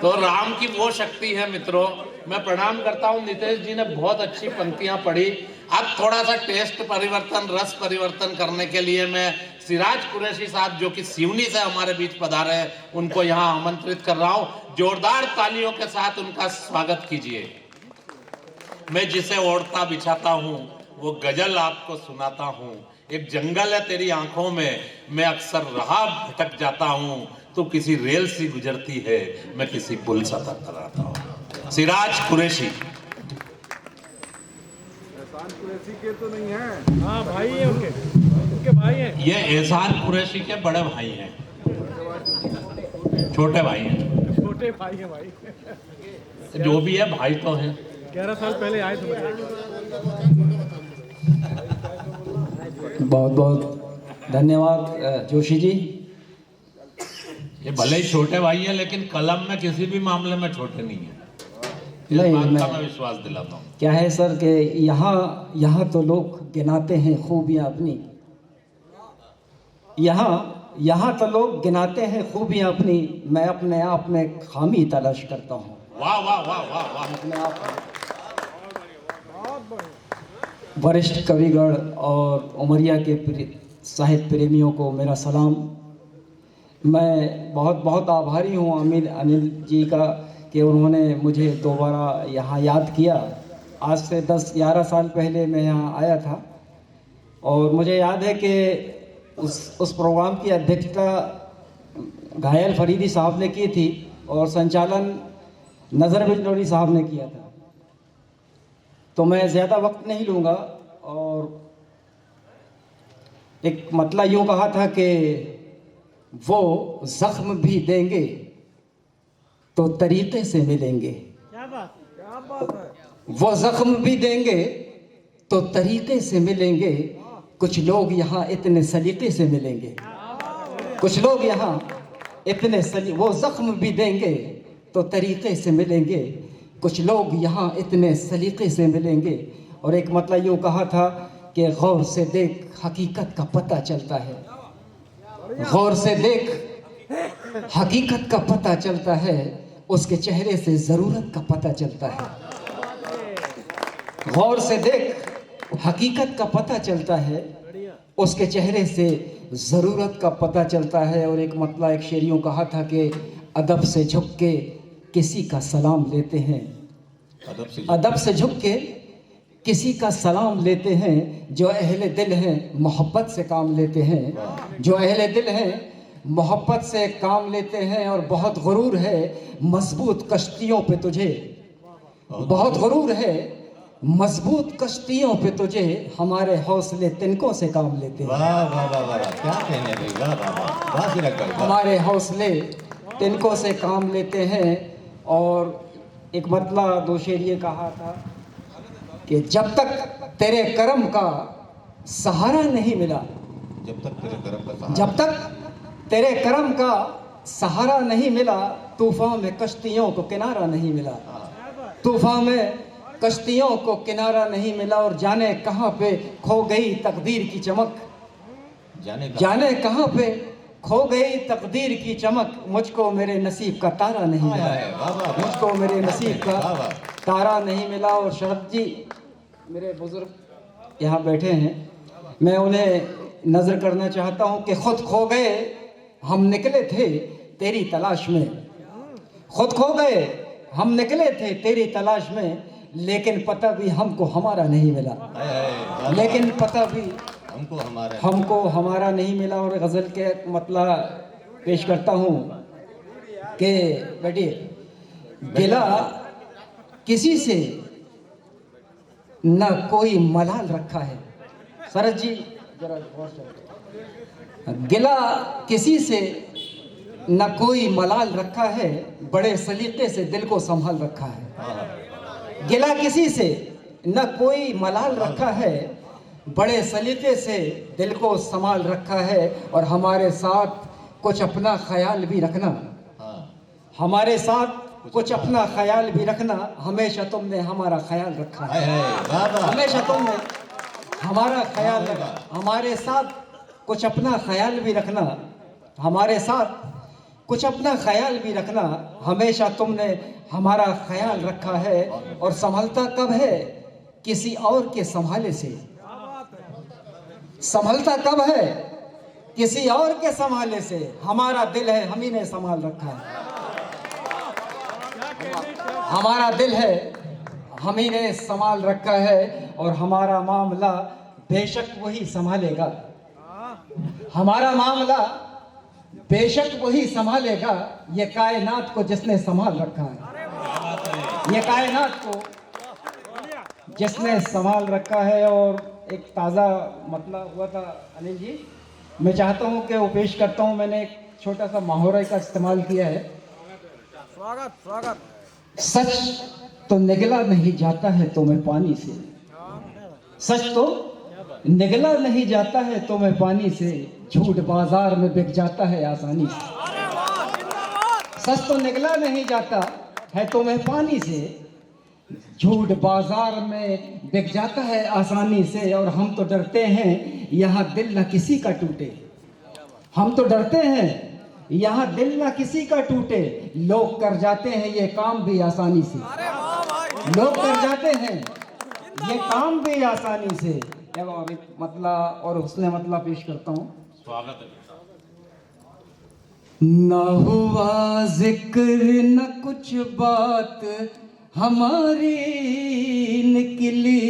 तो राम की वो शक्ति है मित्रों। मैं प्रणाम करता हूं, नितेश जी ने बहुत अच्छी पंक्तियां पढ़ी। अब थोड़ा सा टेस्ट परिवर्तन, रस परिवर्तन करने के लिए मैं सिराज कुरैशी साहब जो कि सिवनी से हमारे बीच पधारे हैं, उनको यहाँ आमंत्रित कर रहा हूं। जोरदार तालियों के साथ उनका स्वागत कीजिए। मैं जिसे ओढ़ता बिछाता हूं वो गजल आपको सुनाता हूं। एक जंगल है तेरी आंखों में, मैं अक्सर राह भटक जाता हूं। तो किसी रेल सी गुजरती है, मैं किसी पुल सा टकराता हूं। सिराज कुरैशी। एहसान कुरैशी के तो नहीं है? हाँ भाई है उनके भाई हैं। ये एहसान कुरैशी के बड़े भाई हैं, छोटे भाई हैं। छोटे भाई हैं भाई। जो भी है भाई तो है। 11 साल पहले आए थे मेरे। बहुत बहुत धन्यवाद जोशी जी। ये भले ही छोटे भाई हैं, लेकिन कलम में किसी भी मामले में छोटे नहीं है। इस नहीं, बात का मैं मैं विश्वास दिलाता हूँ। क्या है सर कि यहाँ तो लोग गिनाते हैं खूबियाँ अपनी, यहाँ तो लोग गिनाते हैं खूबियाँ अपनी, मैं अपने आप में खामी तलाश करता हूँ। वाह वाह वाह वाह वाह। अपने आप में वरिष्ठ कविगण और उमरिया के साहित्य प्रेमियों को मेरा सलाम। मैं बहुत बहुत आभारी हूँ अनिल जी का कि उन्होंने मुझे दोबारा यहाँ याद किया। आज से 10-11 साल पहले मैं यहाँ आया था और मुझे याद है कि उस प्रोग्राम की अध्यक्षता घायल फरीदी साहब ने की थी और संचालन नज़र बिजनौरी साहब ने किया था। तो मैं ज़्यादा वक्त नहीं लूँगा और एक मतलब यूँ कहा था कि वो ज़ख्म भी देंगे तो तरीक़े से मिलेंगे। क्या बात है। वो ज़ख्म भी देंगे तो तरीक़े से मिलेंगे। कुछ लोग यहाँ इतने सलीक़े से मिलेंगे, कुछ लोग यहाँ वो ज़ख्म भी देंगे तो तरीक़े से मिलेंगे, कुछ लोग यहाँ इतने सलीक़े से मिलेंगे। और एक मतलब यूँ कहा था कि गौर से देख हकीकत का पता चलता है, गौर से देख हकीकत का पता चलता है, उसके चेहरे से ज़रूरत का पता चलता है। गौर से देख हकीकत का पता चलता है, उसके चेहरे से ज़रूरत का पता चलता है। और एक मतलब एक शेर यूँ कहा था कि अदब से झुक के किसी का सलाम लेते हैं, अदब से झुक के किसी का सलाम लेते हैं। जो अहले दिल हैं मोहब्बत से काम लेते हैं, जो अहले दिल हैं मोहब्बत से काम लेते हैं। और बहुत गुरूर है मजबूत कश्तियों पे तुझे, बहुत गुरूर है मजबूत कश्तियों पे तुझे, हमारे हौसले तिनकों से काम लेते हैं। वाह वाह वाह वाह, क्या कहने भाई, वाह वाह वाह, वाह सिरक भाई, वाह। हमारे हौसले तिनकों से काम लेते हैं। और एक मतलब दो शेर ये कहा था कि जब तक तेरे करम का सहारा नहीं मिला, जब तक तेरे करम का सहारा, जब तक तेरे करम का सहारा नहीं मिला, तूफान में कश्तियों को किनारा नहीं मिला, तूफान में कश्तियों को किनारा नहीं मिला। और जाने कहाँ पे खो गई तकदीर की चमक, जाने कहाँ पे खो गई तकदीर की चमक, मुझको मेरे नसीब का तारा नहीं मिला, मुझको मेरे नसीब का तारा नहीं मिला। और शरद जी मेरे बुजुर्ग यहाँ बैठे हैं, मैं उन्हें नज़र करना चाहता हूँ कि खुद खो गए हम निकले थे तेरी तलाश में, खुद खो गए हम निकले थे तेरी तलाश में, लेकिन पता भी हमको हमारा नहीं मिला, लेकिन पता भी हमको हमारा नहीं मिला। और गज़ल के मतलब पेश करता हूँ कि बैठिए, गिला किसी से न कोई मलाल रखा है, शरद जी जरा गौर से, गिला किसी से न कोई मलाल रखा है, बड़े सलीके से दिल को संभाल रखा है। गिला किसी से न कोई मलाल रखा है, बड़े सलीके से दिल को संभाल रखा है। और हमारे साथ कुछ अपना ख्याल भी रखना, हमारे साथ कुछ अपना ख्याल भी रखना, हमेशा तुमने हमारा ख्याल रखा है। हमेशा तुमने हमारा ख्याल रखा। हमारे साथ कुछ अपना ख्याल भी रखना, हमारे साथ कुछ अपना ख्याल भी रखना, हमेशा तुमने हमारा ख्याल रखा है। और संभलता कब है किसी और के संभाले से, संभलता कब है किसी और के संभाले से, हमारा दिल है हम ही ने संभाल रखा है। हमारा दिल है हम ही ने संभाल रखा है, और हमारा मामला बेशक वही संभालेगा। हमारा मामला बेशक वही संभालेगा, ये कायनात को जिसने संभाल रखा है, ये कायनात को जिसने संभाल रखा है। और एक ताज़ा मतलब हुआ था अनिल जी, मैं चाहता हूँ कि वो पेश करता हूँ। मैंने एक छोटा सा माहौरा का इस्तेमाल किया है। स्वागत। सच तो निगला नहीं जाता है तो मैं पानी से, सच तो निगला नहीं जाता है तो मैं पानी से, झूठ बाजार में बिक जाता है आसानी से। सच तो निगला नहीं जाता है तो मैं पानी से, झूठ बाजार में बिक जाता है आसानी से। और हम तो डरते हैं यहाँ दिल न किसी का टूटे, हम तो डरते हैं यहाँ दिल न किसी का टूटे। लोग कर जाते हैं ये काम भी आसानी से, लोग कर जाते हैं ये काम भी आसानी से। मतलब और उसने मतलब पेश करता हूँ। स्वागत है। न हुआ जिक्र न कुछ बात हमारी निकली,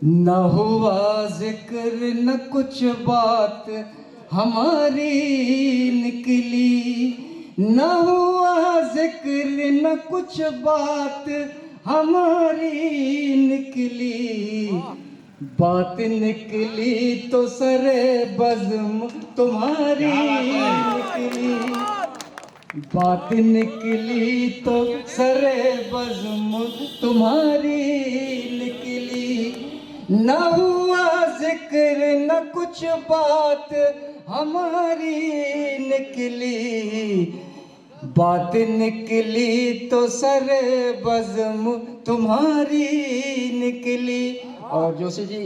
न हुआ जिक्र न कुछ बात हमारी निकली, न हुआ जिक्र न कुछ बात हमारी निकली। बात निकली तो सरे बज़्म तुम्हारी निकली, बात निकली तो सरे बज़्म तुम्हारी निकली। न हुआ जिक्र न कुछ बात हमारी निकली, बात निकली तो सरे बज़्म तुम्हारी निकली। और जोशी जी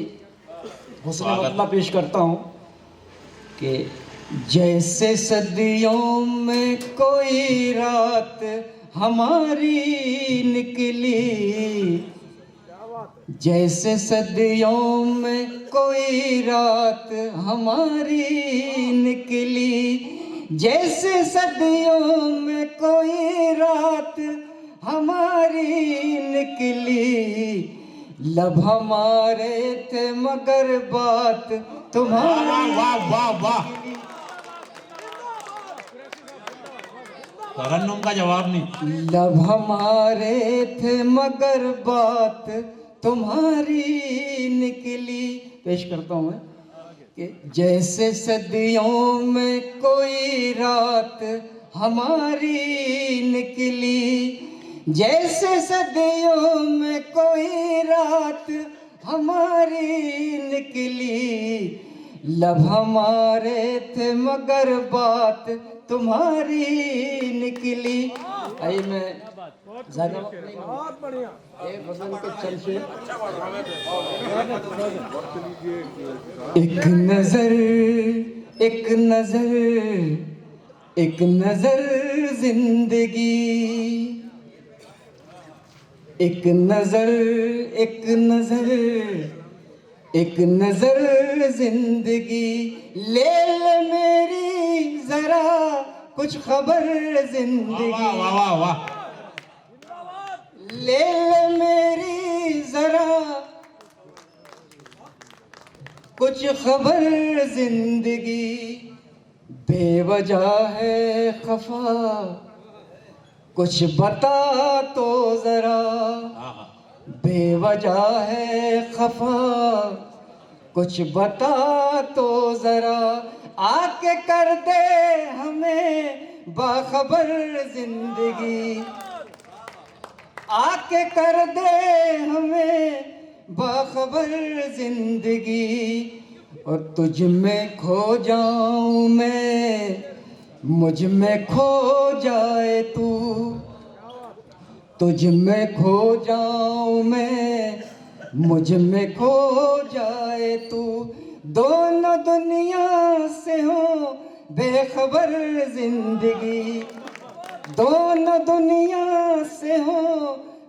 हुस्न मतलब पेश करता हूँ कि जैसे सदियों में कोई रात हमारी निकली, जैसे सदियों में कोई रात हमारी निकली, जैसे सदियों में कोई रात हमारी निकली। लब हमारे थे मगर बात तुम्हारी, वाह वाह वाह, तरन्नुम का जवाब नहीं। लब हमारे थे मगर बात तुम्हारी निकली। पेश करता हूँ मैं कि जैसे सदियों में कोई रात हमारी निकली, जैसे सदियों में कोई रात हमारी निकली। लब हमारे थे मगर बात तुम्हारी निकली। आई मैं बहुत बढ़िया एक गजल के चल से एक नजर एक नजर एक नजर जिंदगी, एक नजर एक नजर एक नजर जिंदगी। ले ले मेरी जरा कुछ खबर जिंदगी, वाह वाह वाह, ले ले मेरी जरा कुछ खबर जिंदगी। बेवजह है खफा कुछ बता तो जरा, बेवजह है खफा कुछ बता तो जरा। आके कर दे हमें बाखबर जिंदगी, आके कर दे हमें बाखबर जिंदगी। और तुझ में खो जाऊं मैं मुझ में खो जाए तू, तुझ में खो जाऊं मैं, मुझ में खो जाए तू, दोनों दुनिया से हो बेखबर जिंदगी, दोनों दुनिया से हो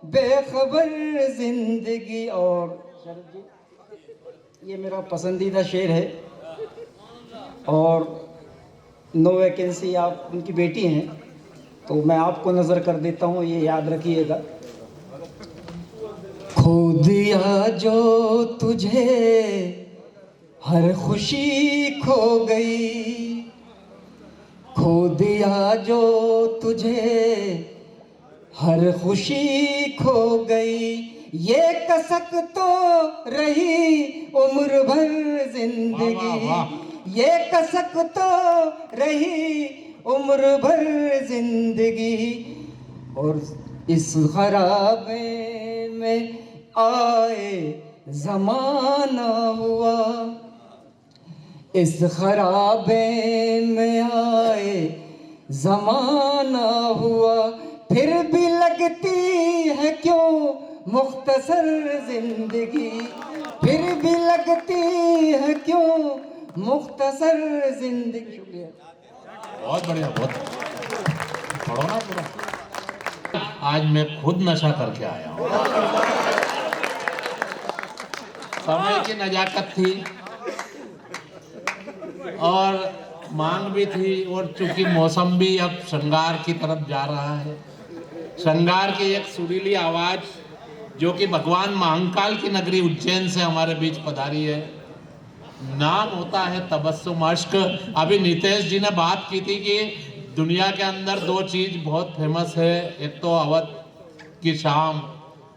बेखबर जिंदगी। और शरद जी, ये मेरा पसंदीदा शेर है। और नो वैकेंसी आप उनकी बेटी हैं, तो मैं आपको नज़र कर देता हूँ, ये याद रखिएगा। खो दिया जो तुझे हर खुशी खो गई, खो दिया जो तुझे हर खुशी खो गई, ये कसक तो रही उम्र भर जिंदगी, ये कसक तो रही उम्र भर जिंदगी। और इस खराबे में आए जमाना हुआ, इस खराबे में आए जमाना हुआ, फिर भी लगती है क्यों मुख्तसर जिंदगी, फिर भी लगती है क्यों मुख्तसर जिंदगी। शुक्रिया। बहुत बढ़िया, बहुत पढ़ो ना पूरा। आज मैं खुद नशा करके आया हूँ। समय की नजाकत थी और मांग भी थी, और चूंकि मौसम भी अब श्रृंगार की तरफ जा रहा है, श्रृंगार की एक सुरीली आवाज जो कि भगवान महाकाल की नगरी उज्जैन से हमारे बीच पधारी है, नाम होता है तबस्सुम अश्क। अभी नितेश जी ने बात की थी कि दुनिया के अंदर दो चीज बहुत फेमस है, एक तो अवध की शाम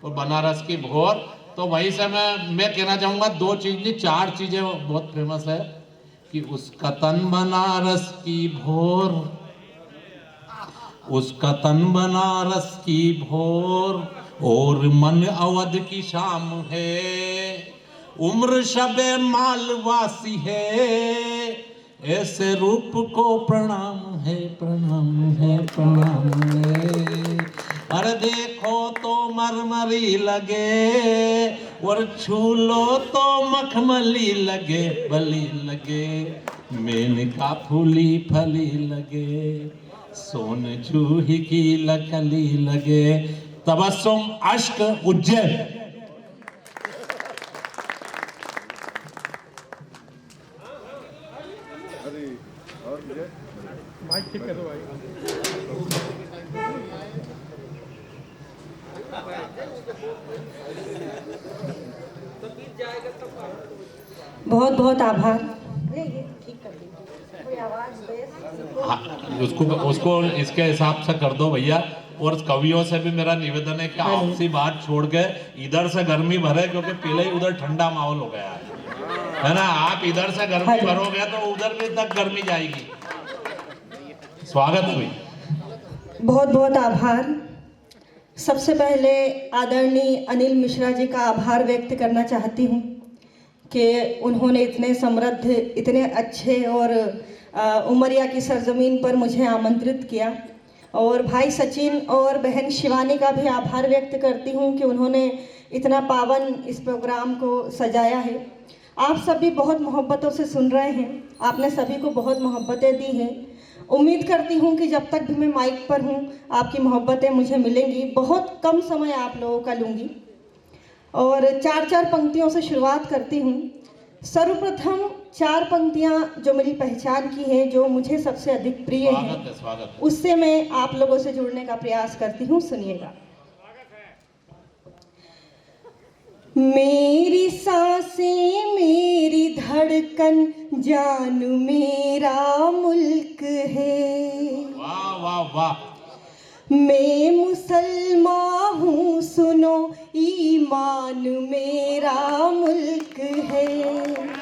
और बनारस की भोर। तो वहीं से मैं कहना चाहूँगा दो चीज नहीं, चार चीजें बहुत फेमस है कि उसका तन बनारस की भोर, उसका तन बनारस की भोर, और मन अवध की शाम है, उम्र शबे मालवासी है, ऐसे रूप को प्रणाम है, प्रणाम है, प्रणाम है। अरे देखो तो मरमरी लगे, और छू लो तो मखमली लगे, बली लगे, मेनका फूली फली लगे, सोन जूही की लकली लगे। तबस्सुम अश्क उज्जैन। माइक ठीक कर दो भाई। बहुत बहुत आभार। उसको इसके हिसाब से कर दो भैया। और कवियों से भी मेरा निवेदन है कि आपसी बात छोड़ के इधर से गर्मी भरे, क्योंकि पहले ही उधर ठंडा माहौल हो गया है ना। आप इधर से गर्मी भरोगे तो उधर भी तक गर्मी जाएगी। स्वागत हुई। बहुत बहुत आभार। सबसे पहले आदरणीय अनिल मिश्रा जी का आभार व्यक्त करना चाहती हूँ कि उन्होंने इतने समृद्ध, इतने अच्छे और उमरिया की सरजमीन पर मुझे आमंत्रित किया। और भाई सचिन और बहन शिवानी का भी आभार व्यक्त करती हूँ कि उन्होंने इतना पावन इस प्रोग्राम को सजाया है। आप सभी बहुत मोहब्बतों से सुन रहे हैं, आपने सभी को बहुत मोहब्बतें दी हैं। उम्मीद करती हूँ कि जब तक भी मैं माइक पर हूँ आपकी मोहब्बतें मुझे मिलेंगी। बहुत कम समय आप लोगों का लूँगी और चार चार पंक्तियों से शुरुआत करती हूँ। सर्वप्रथम चार पंक्तियाँ जो मेरी पहचान की हैं, जो मुझे सबसे अधिक प्रिय हैं, उससे मैं आप लोगों से जुड़ने का प्रयास करती हूँ। सुनिएगा। मेरी सांसें मेरी धड़कन जान मेरा मुल्क है। वाह वाह वाह। मैं मुसलमान हूँ सुनो, ईमान मेरा मुल्क है।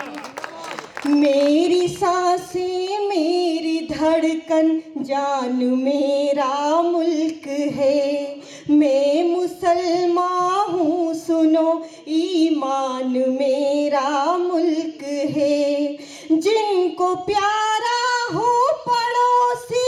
मेरी सांसें मेरी धड़कन जान मेरा मुल्क है। मैं मुसलमान हूँ सुनो, ईमान मेरा मुल्क है। जिनको प्यारा हो पड़ोसी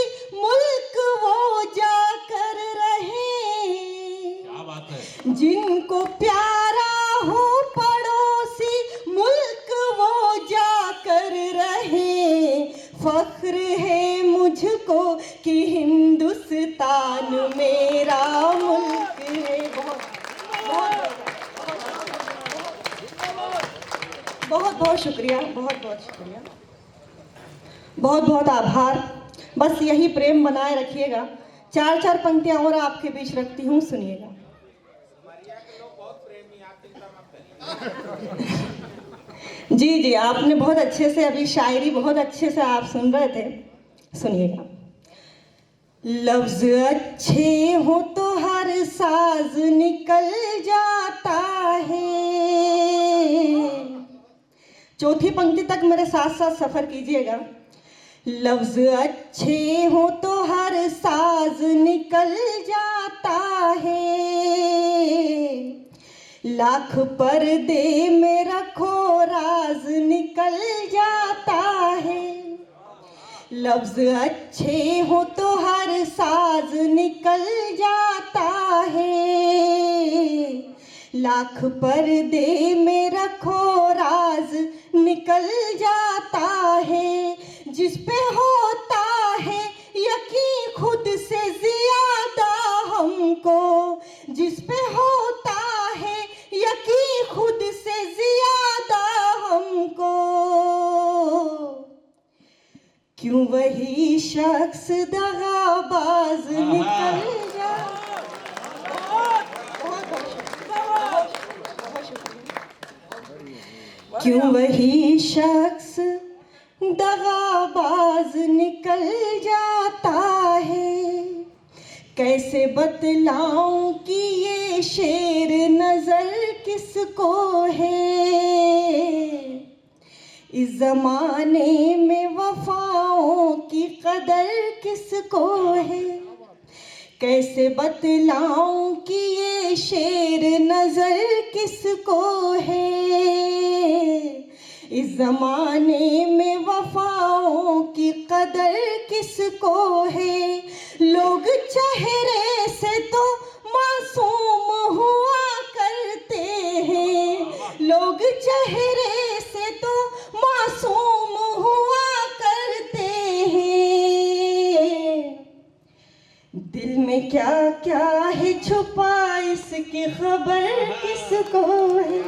फख्र है मुझको कि हिंदुस्तान मेरा मुल्क है। बहुत बहुत शुक्रिया, बहुत बहुत शुक्रिया, बहुत बहुत आभार। बस यही प्रेम बनाए रखिएगा। चार चार पंक्तियां और आपके बीच रखती हूँ, सुनिएगा। जी जी, आपने बहुत अच्छे से अभी शायरी बहुत अच्छे से आप सुन रहे थे, सुनिएगा। लफ्ज अच्छे हो तो हर साज निकल जाता है। चौथी पंक्ति तक मेरे साथ साथ सफर कीजिएगा। लफ्ज अच्छे हो तो हर साज निकल जाता है, लाख पर्दे में रखो राज निकल जाता है। लफ्ज अच्छे हो तो हर साज निकल जाता है, लाख पर्दे में रखो राज निकल जाता है। जिस पे होता है यकीन खुद से ज्यादा हमको, जिस पे होता है यकीन खुद से ज्यादा हमको, क्यों वही शख्स दगाबाज निकल जाए। क्यों वही शख्स दगाबाज निकल जाता है। कैसे बतलाऊं कि ये शेर नजर किसको है, इस जमाने में वफाओं की कदर किसको है। कैसे बतलाऊं कि ये शेर नजर किसको है, इस जमाने में वफाओं की कदर किसको है। लोग चेहरे से तो मासूम हुआ करते हैं, लोग चेहरे से तो मासूम हुआ करते हैं। दिल में क्या क्या है छुपा इसकी खबर किसको है।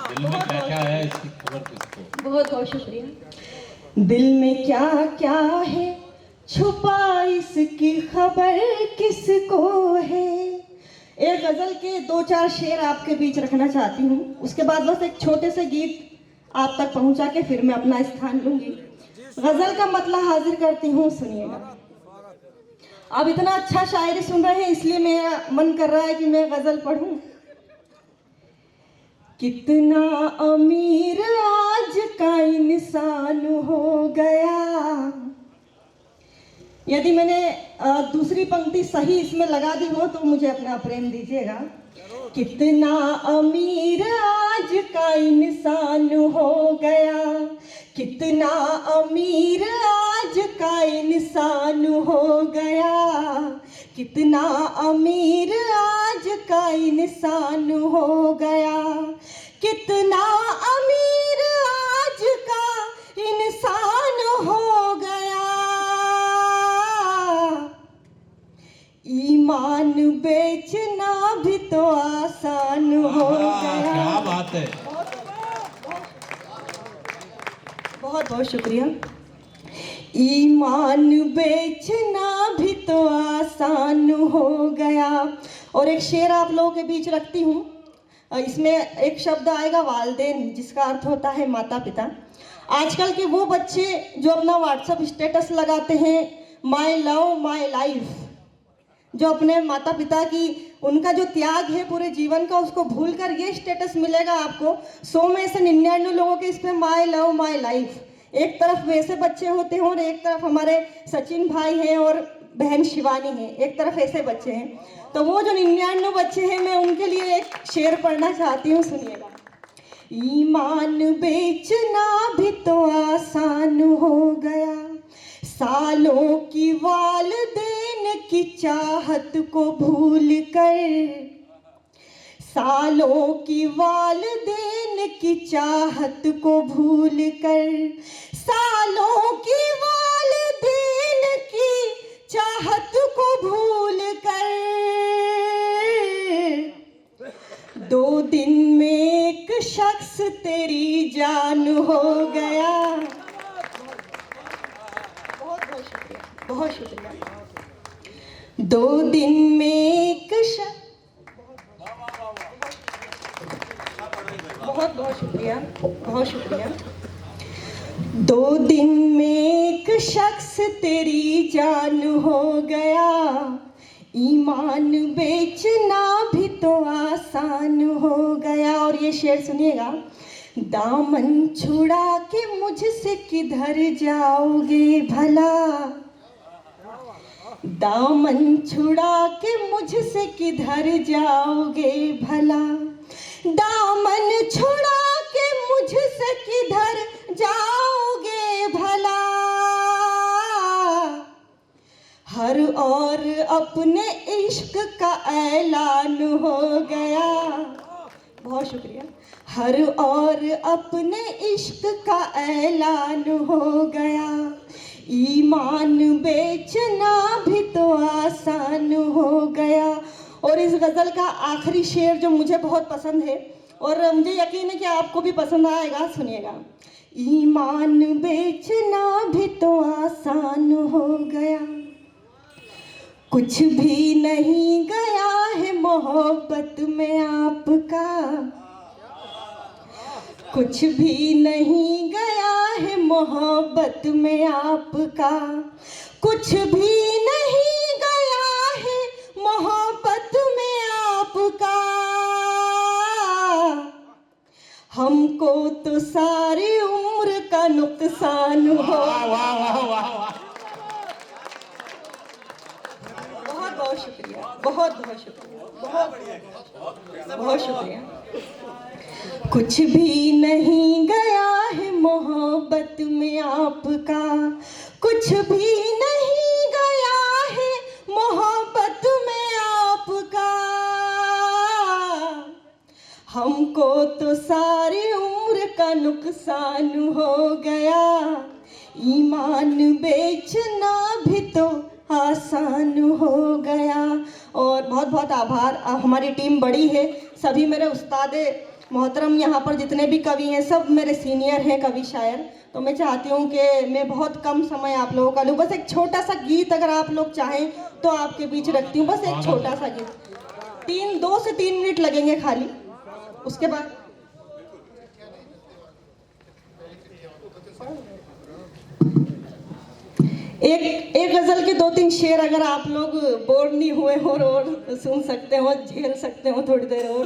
दिल में क्या क्या है इसकी खबर किसको। बहुत बहुत शुक्रिया। दिल में क्या क्या है छुपा इसकी खबर किसको है। एक गजल के दो चार शेर आपके बीच रखना चाहती हूँ, उसके बाद बस एक छोटे से गीत आप तक पहुँचा के फिर मैं अपना स्थान लूंगी। गजल का मतलब हाजिर करती हूँ, सुनिएगा। आप इतना अच्छा शायरी सुन रहे हैं इसलिए मेरा मन कर रहा है कि मैं गजल पढ़ूं। कितना अमीर आज का इंसान हो गया। यदि मैंने दूसरी पंक्ति सही इसमें लगा दी हो तो मुझे अपना प्रेम दीजिएगा। कितना अमीर आज का इंसान हो गया, कितना अमीर आज का इंसान हो गया, कितना अमीर आज का इंसान हो गया, कितना अमीर आज का इंसान हो गया। ईमान बेचना भी तो आसान हो गया। क्या बात है। बहुत बहुत शुक्रिया। ईमान बेचना भी तो आसान हो गया। और एक शेर आप लोगों के बीच रखती हूँ। इसमें एक शब्द आएगा वालदेन, जिसका अर्थ होता है माता पिता। आजकल के वो बच्चे जो अपना व्हाट्सएप स्टेटस लगाते हैं माई लव माई लाइफ, जो अपने माता पिता की उनका जो त्याग है पूरे जीवन का उसको भूलकर ये स्टेटस मिलेगा आपको। 100 में से 99 लोगों के इस पे माई लव माई लाइफ। एक तरफ वैसे बच्चे होते हैं और एक तरफ हमारे सचिन भाई हैं और बहन शिवानी है, एक तरफ ऐसे बच्चे हैं। तो वो जो 99 बच्चे हैं मैं उनके लिए एक शेर पढ़ना चाहती हूँ, सुनिएगा। ईमान बेचना भी तो आसान हो गया, सालों की वालिदैन की चाहत को भूल कर, सालों की वालिदैन की चाहत को भूल कर, सालों की वालिदैन की चाहत को भूल कर, 2 दिन में एक शख्स तेरी जान हो गया। बहुत बहुत शुक्रिया, बहुत शुक्रिया। 2 दिन में एक शख्स, बहुत बहुत शुक्रिया, बहुत शुक्रिया। 2 दिन में एक शख्स तेरी जान हो गया, ईमान बेचना भी तो आसान हो गया। और ये शेर सुनिएगा, दामन छुड़ा के मुझसे किधर जाओगे भला, दामन छुड़ा के मुझसे किधर जाओगे भला, दामन छुड़ा के मुझसे किधर जाओगे भला, हर और अपने इश्क का ऐलान हो गया। बहुत शुक्रिया। हर और अपने इश्क का ऐलान हो गया, ईमान बेचना भी तो आसान हो गया। और इस गज़ल का आखिरी शेर जो मुझे बहुत पसंद है और मुझे यकीन है कि आपको भी पसंद आएगा, सुनिएगा। ईमान बेचना भी तो आसान हो गया, कुछ भी नहीं गया है मोहब्बत में आपका, कुछ भी नहीं गया है मोहब्बत में आपका, कुछ भी नहीं गया है मोहब्बत में आपका, हमको तो सारी उम्र का नुकसान हो। वाह वाह वाह वाह वाह। बहुत बहुत शुक्रिया, बहुत बहुत शुक्रिया, बहुत बहुत शुक्रिया। कुछ भी नहीं गया है मोहब्बत में आपका, कुछ भी नहीं गया है मोहब्बत में आपका, हमको तो सारी उम्र का नुकसान हो गया, ईमान बेचना भी तो आसान हो गया। और बहुत बहुत आभार। हमारी टीम बड़ी है, सभी मेरे उस्ताद मोहतरम यहाँ पर जितने भी कवि हैं सब मेरे सीनियर हैं कवि शायर। तो मैं चाहती हूँ कि मैं बहुत कम समय आप लोगों का लूँ, बस एक छोटा सा गीत अगर आप लोग चाहें तो आपके बीच रखती हूँ, बस एक छोटा सा गीत। 2 से 3 मिनट लगेंगे खाली, उसके बाद एक गज़ल के 2-3 शेर अगर आप लोग बोर नहीं हुए हो और सुन सकते हो, झेल सकते हो थोड़ी देर और,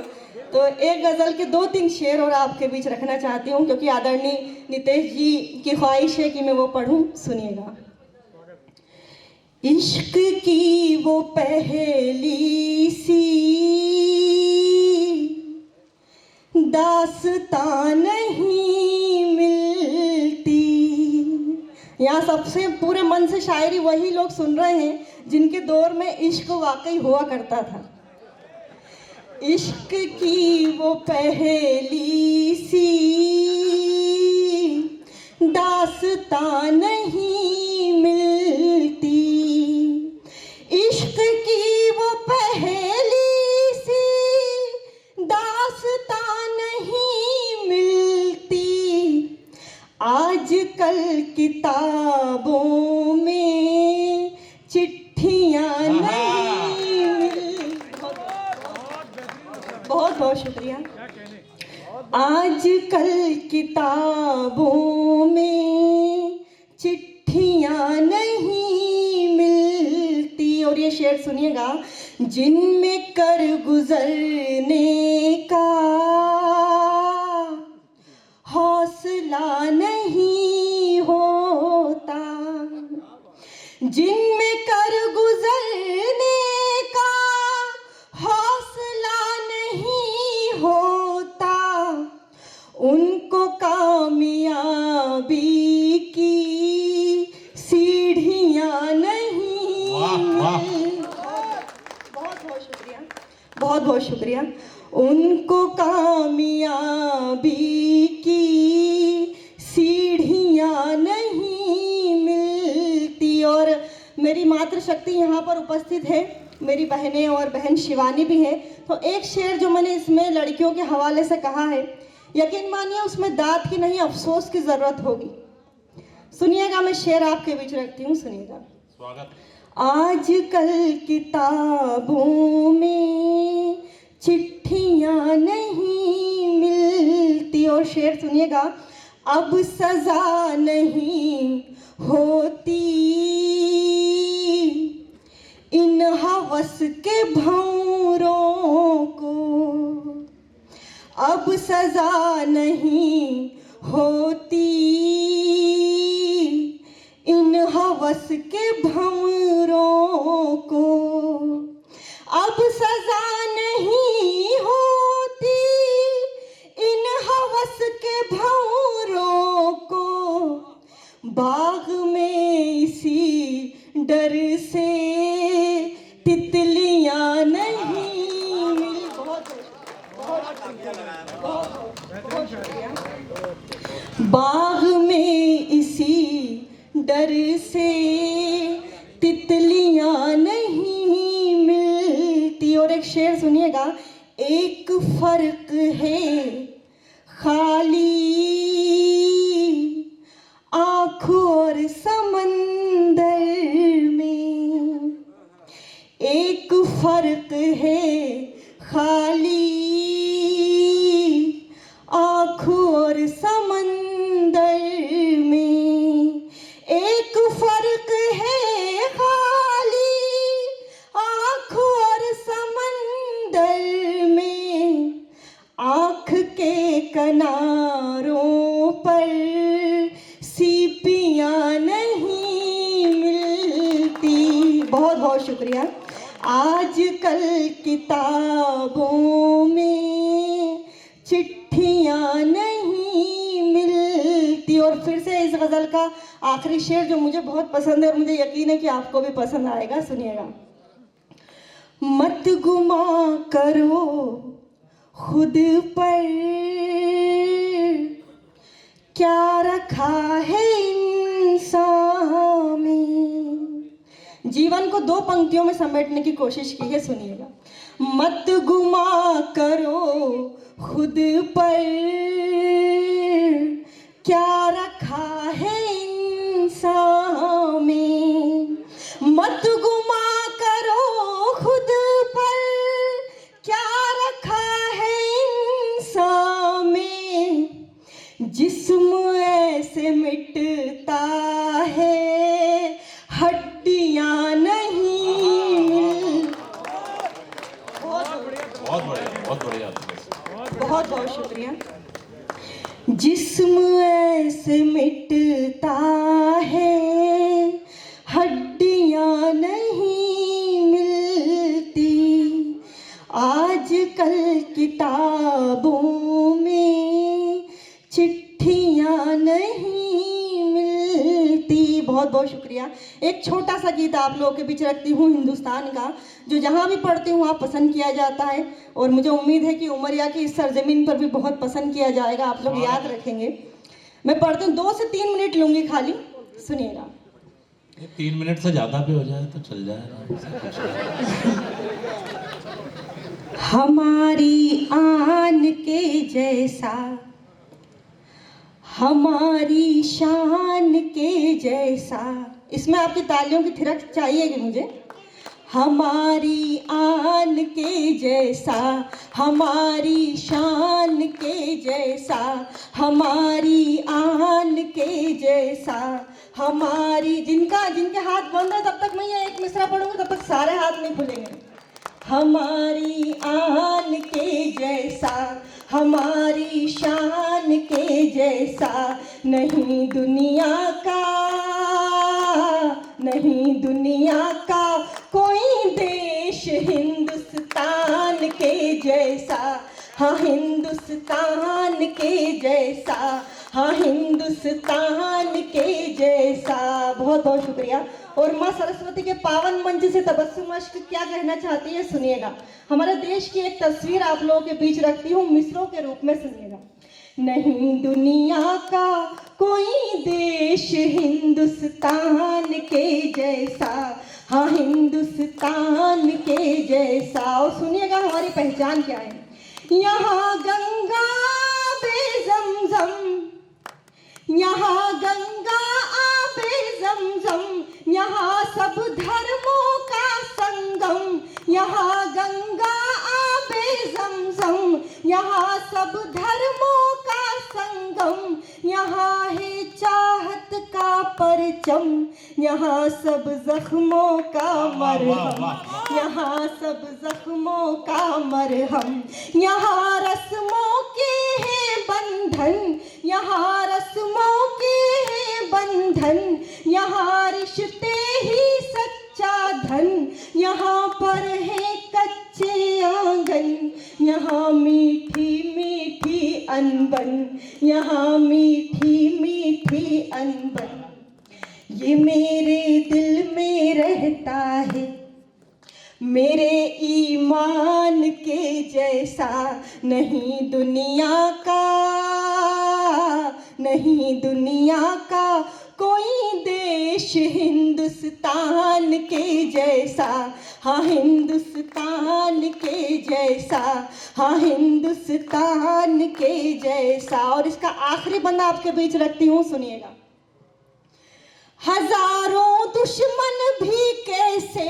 तो एक गज़ल के 2-3 शेर और आपके बीच रखना चाहती हूँ, क्योंकि आदरणीय नितेश जी की ख्वाहिश है कि मैं वो पढ़ूँ। सुनिएगा। इश्क की वो पहली सी दास्तां नहीं मिलती। यहाँ सबसे पूरे मन से शायरी वही लोग सुन रहे हैं जिनके दौर में इश्क वाकई हुआ करता था। इश्क की वो पहली सी दास्तां नहीं मिलती, इश्क की वो पहली सी दास्तां नहीं मिलती, आजकल किताबों में चिट्ठियाँ नहीं मिलती। बहुत बहुत शुक्रिया। आजकल किताबों में चिट्ठियाँ नहीं मिलती। और ये शेर सुनिएगा। जिनमें कर गुजरने का हौसला नहीं होता, जिनमें कर गुजरने का हौसला नहीं होता, उनको कामयाबी की सीढ़ियाँ नहीं। बहुत बहुत शुक्रिया, बहुत बहुत शुक्रिया। उन जिनको कामयाबी की सीढ़ियाँ नहीं मिलती। और मेरी मातृशक्ति यहाँ पर उपस्थित है, मेरी बहनें और बहन शिवानी भी है। तो एक शेर जो मैंने इसमें लड़कियों के हवाले से कहा है, यकीन मानिए उसमें दाद की नहीं अफसोस की ज़रूरत होगी। सुनिएगा, मैं शेर आपके बीच रखती हूँ, सुनिएगा। स्वागत। आजकल किताबों में चिट्ठियाँ नहीं मिलती। और शेर सुनिएगा, अब सजा नहीं होती इन हवस के भंवरों को, अब सजा नहीं होती इन हवस के भंवरों को, अब सजा नहीं होती इन हवस के भंवरों को, बाग में इसी डर से तितलियां नहीं मिल। बहुत शुक्रिया। बाग में इसी डर से तितलियां नहीं मिलती। और एक शेर सुनिएगा, एक फर्क है खाली आँखों और समंदर में, एक फर्क है खाली आँखों और समंदर में, एक फर्क है खाली आँखों और समंदर में, आँख के किनारों पर सीपियाँ नहीं मिलती। बहुत बहुत शुक्रिया। आजकल किताबों में चिट्ठियाँ नहीं मिलती। और फिर से इस गज़ल का आखिरी शेर जो मुझे बहुत पसंद है और मुझे यकीन है कि आपको भी पसंद आएगा, सुनिएगा। मत गुमा करो खुद पर क्या रखा है इंसान में। जीवन को दो पंक्तियों में समेटने की कोशिश की है, सुनिएगा। मत गुमा करो खुद पर क्या रखा है इंसान में, मत गुमा करो खुद पर क्या रखा है इंसान में, जिस्म ऐसे मिटता है हड्डियां नहीं मिल। बहुत बढ़िया। बहुत बहुत शुक्रिया। जिस्म ऐसे मिटता है हड्डियां नहीं मिलती। आजकल किताबों में चिट्ठियां नहीं मिलती। बहुत बहुत शुक्रिया। एक छोटा सा गीत आप लोगों के बीच रखती हूँ हिंदुस्तान का, जो जहाँ भी पढ़ती हूँ वहाँ पसंद किया जाता है और मुझे उम्मीद है कि उमरिया की इस सरजमीन पर भी बहुत पसंद किया जाएगा, आप लोग याद रखेंगे। मैं पढ़ती हूँ, 2 से 3 मिनट लूँगी खाली, सुनिएगा। 3 मिनट से ज़्यादा भी हो जाए तो चल जाएगा। हमारी आन के जैसा, हमारी शान के जैसा, इसमें आपकी तालियों की थिरक चाहिएगी मुझे। हमारी आन के जैसा, हमारी शान के जैसा, हमारी आन के जैसा, हमारी जिनके हाथ बंद है तब तक मैं ये एक मिसरा पढ़ूंगी, तब तक सारे हाथ नहीं खुलेंगे। हमारी आन के जैसा, हमारी शान के जैसा, नहीं दुनिया का, नहीं दुनिया का कोई देश हिंदुस्तान के जैसा, हाँ हिंदुस्तान के जैसा, हाँ हिंदुस्तान के जैसा। बहुत बहुत शुक्रिया। और माँ सरस्वती के पावन मंच से तबस्सुम अश्क क्या कहना चाहती है सुनिएगा। हमारे देश की एक तस्वीर आप लोगों के बीच रखती हूँ मिसरों के रूप में, सुनिएगा। नहीं दुनिया का कोई देश हिंदुस्तान के जैसा, हाँ हिंदुस्तान के जैसा। और सुनिएगा हमारी पहचान क्या है। यहाँ गंगा आबे ज़मज़म, यहाँ गंगा आबे ज़मज़म, यहाँ सब धर्मों का संगम। यहाँ गंगा आबे ज़मज़म, यहाँ सब धर्मों का संगम। यहाँ है चाहत का परचम, यहाँ सब जख्मों का मरहम, यहाँ सब जख्मों का मरहम। यहाँ रस्मों के हैं बंधन, यहाँ रस्मों के हैं बंधन। यहाँ रिश्ते ही सच्चा धन, यहाँ पर है कच्चे आंगन। यहाँ मीठी मीठी अनबन, यहाँ मीठी मीठी अनबन। ये मेरे दिल में रहता है मेरे ईमान के जैसा। नहीं दुनिया का, नहीं दुनिया का कोई देश हिंदुस्तान के जैसा, हाँ हिंदुस्तान के जैसा, हाँ हिंदुस्तान के जैसा। और इसका आखिरी बंदा आपके बीच रखती हूँ, सुनिएगा। हजारों दुश्मन भी कैसे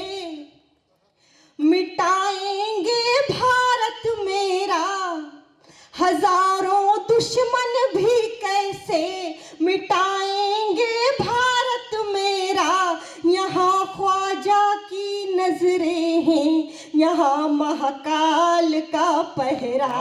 मिटाएंगे भारत मेरा, हजारों दुश्मन भी कैसे मिटाएंगे भारत मेरा। यहाँ ख्वाजा की नजरें हैं, यहाँ महाकाल का पहरा,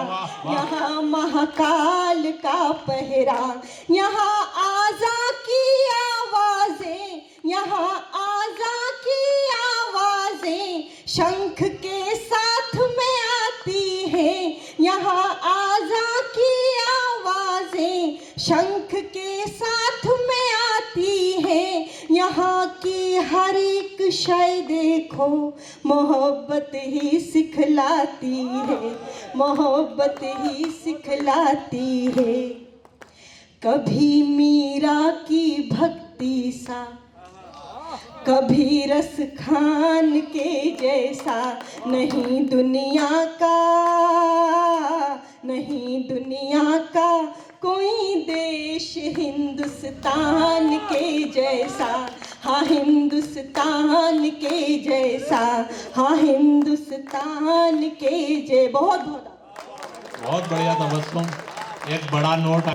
यहाँ महाकाल का पहरा। यहाँ आज़ा की आवाजें, यहाँ आज़ा की आवाजें शंख के साथ में आती हैं। यहाँ आज़ा की आवाजें शंख के साथ में आती हैं। यहाँ की हर एक शय देखो मोहब्बत ही सिखलाती है, मोहब्बत ही सिखलाती है। कभी मीरा की भक्ति सा, कभी रस खान के जैसा। नहीं दुनिया का, नहीं दुनिया का कोई देश हिंदुस्तान के जैसा, हाँ हिंदुस्तान के जैसा, हाँ हिंदुस्तान के जय। बहुत बहुत बहुत बढ़िया तबस्सुम, एक बड़ा नोट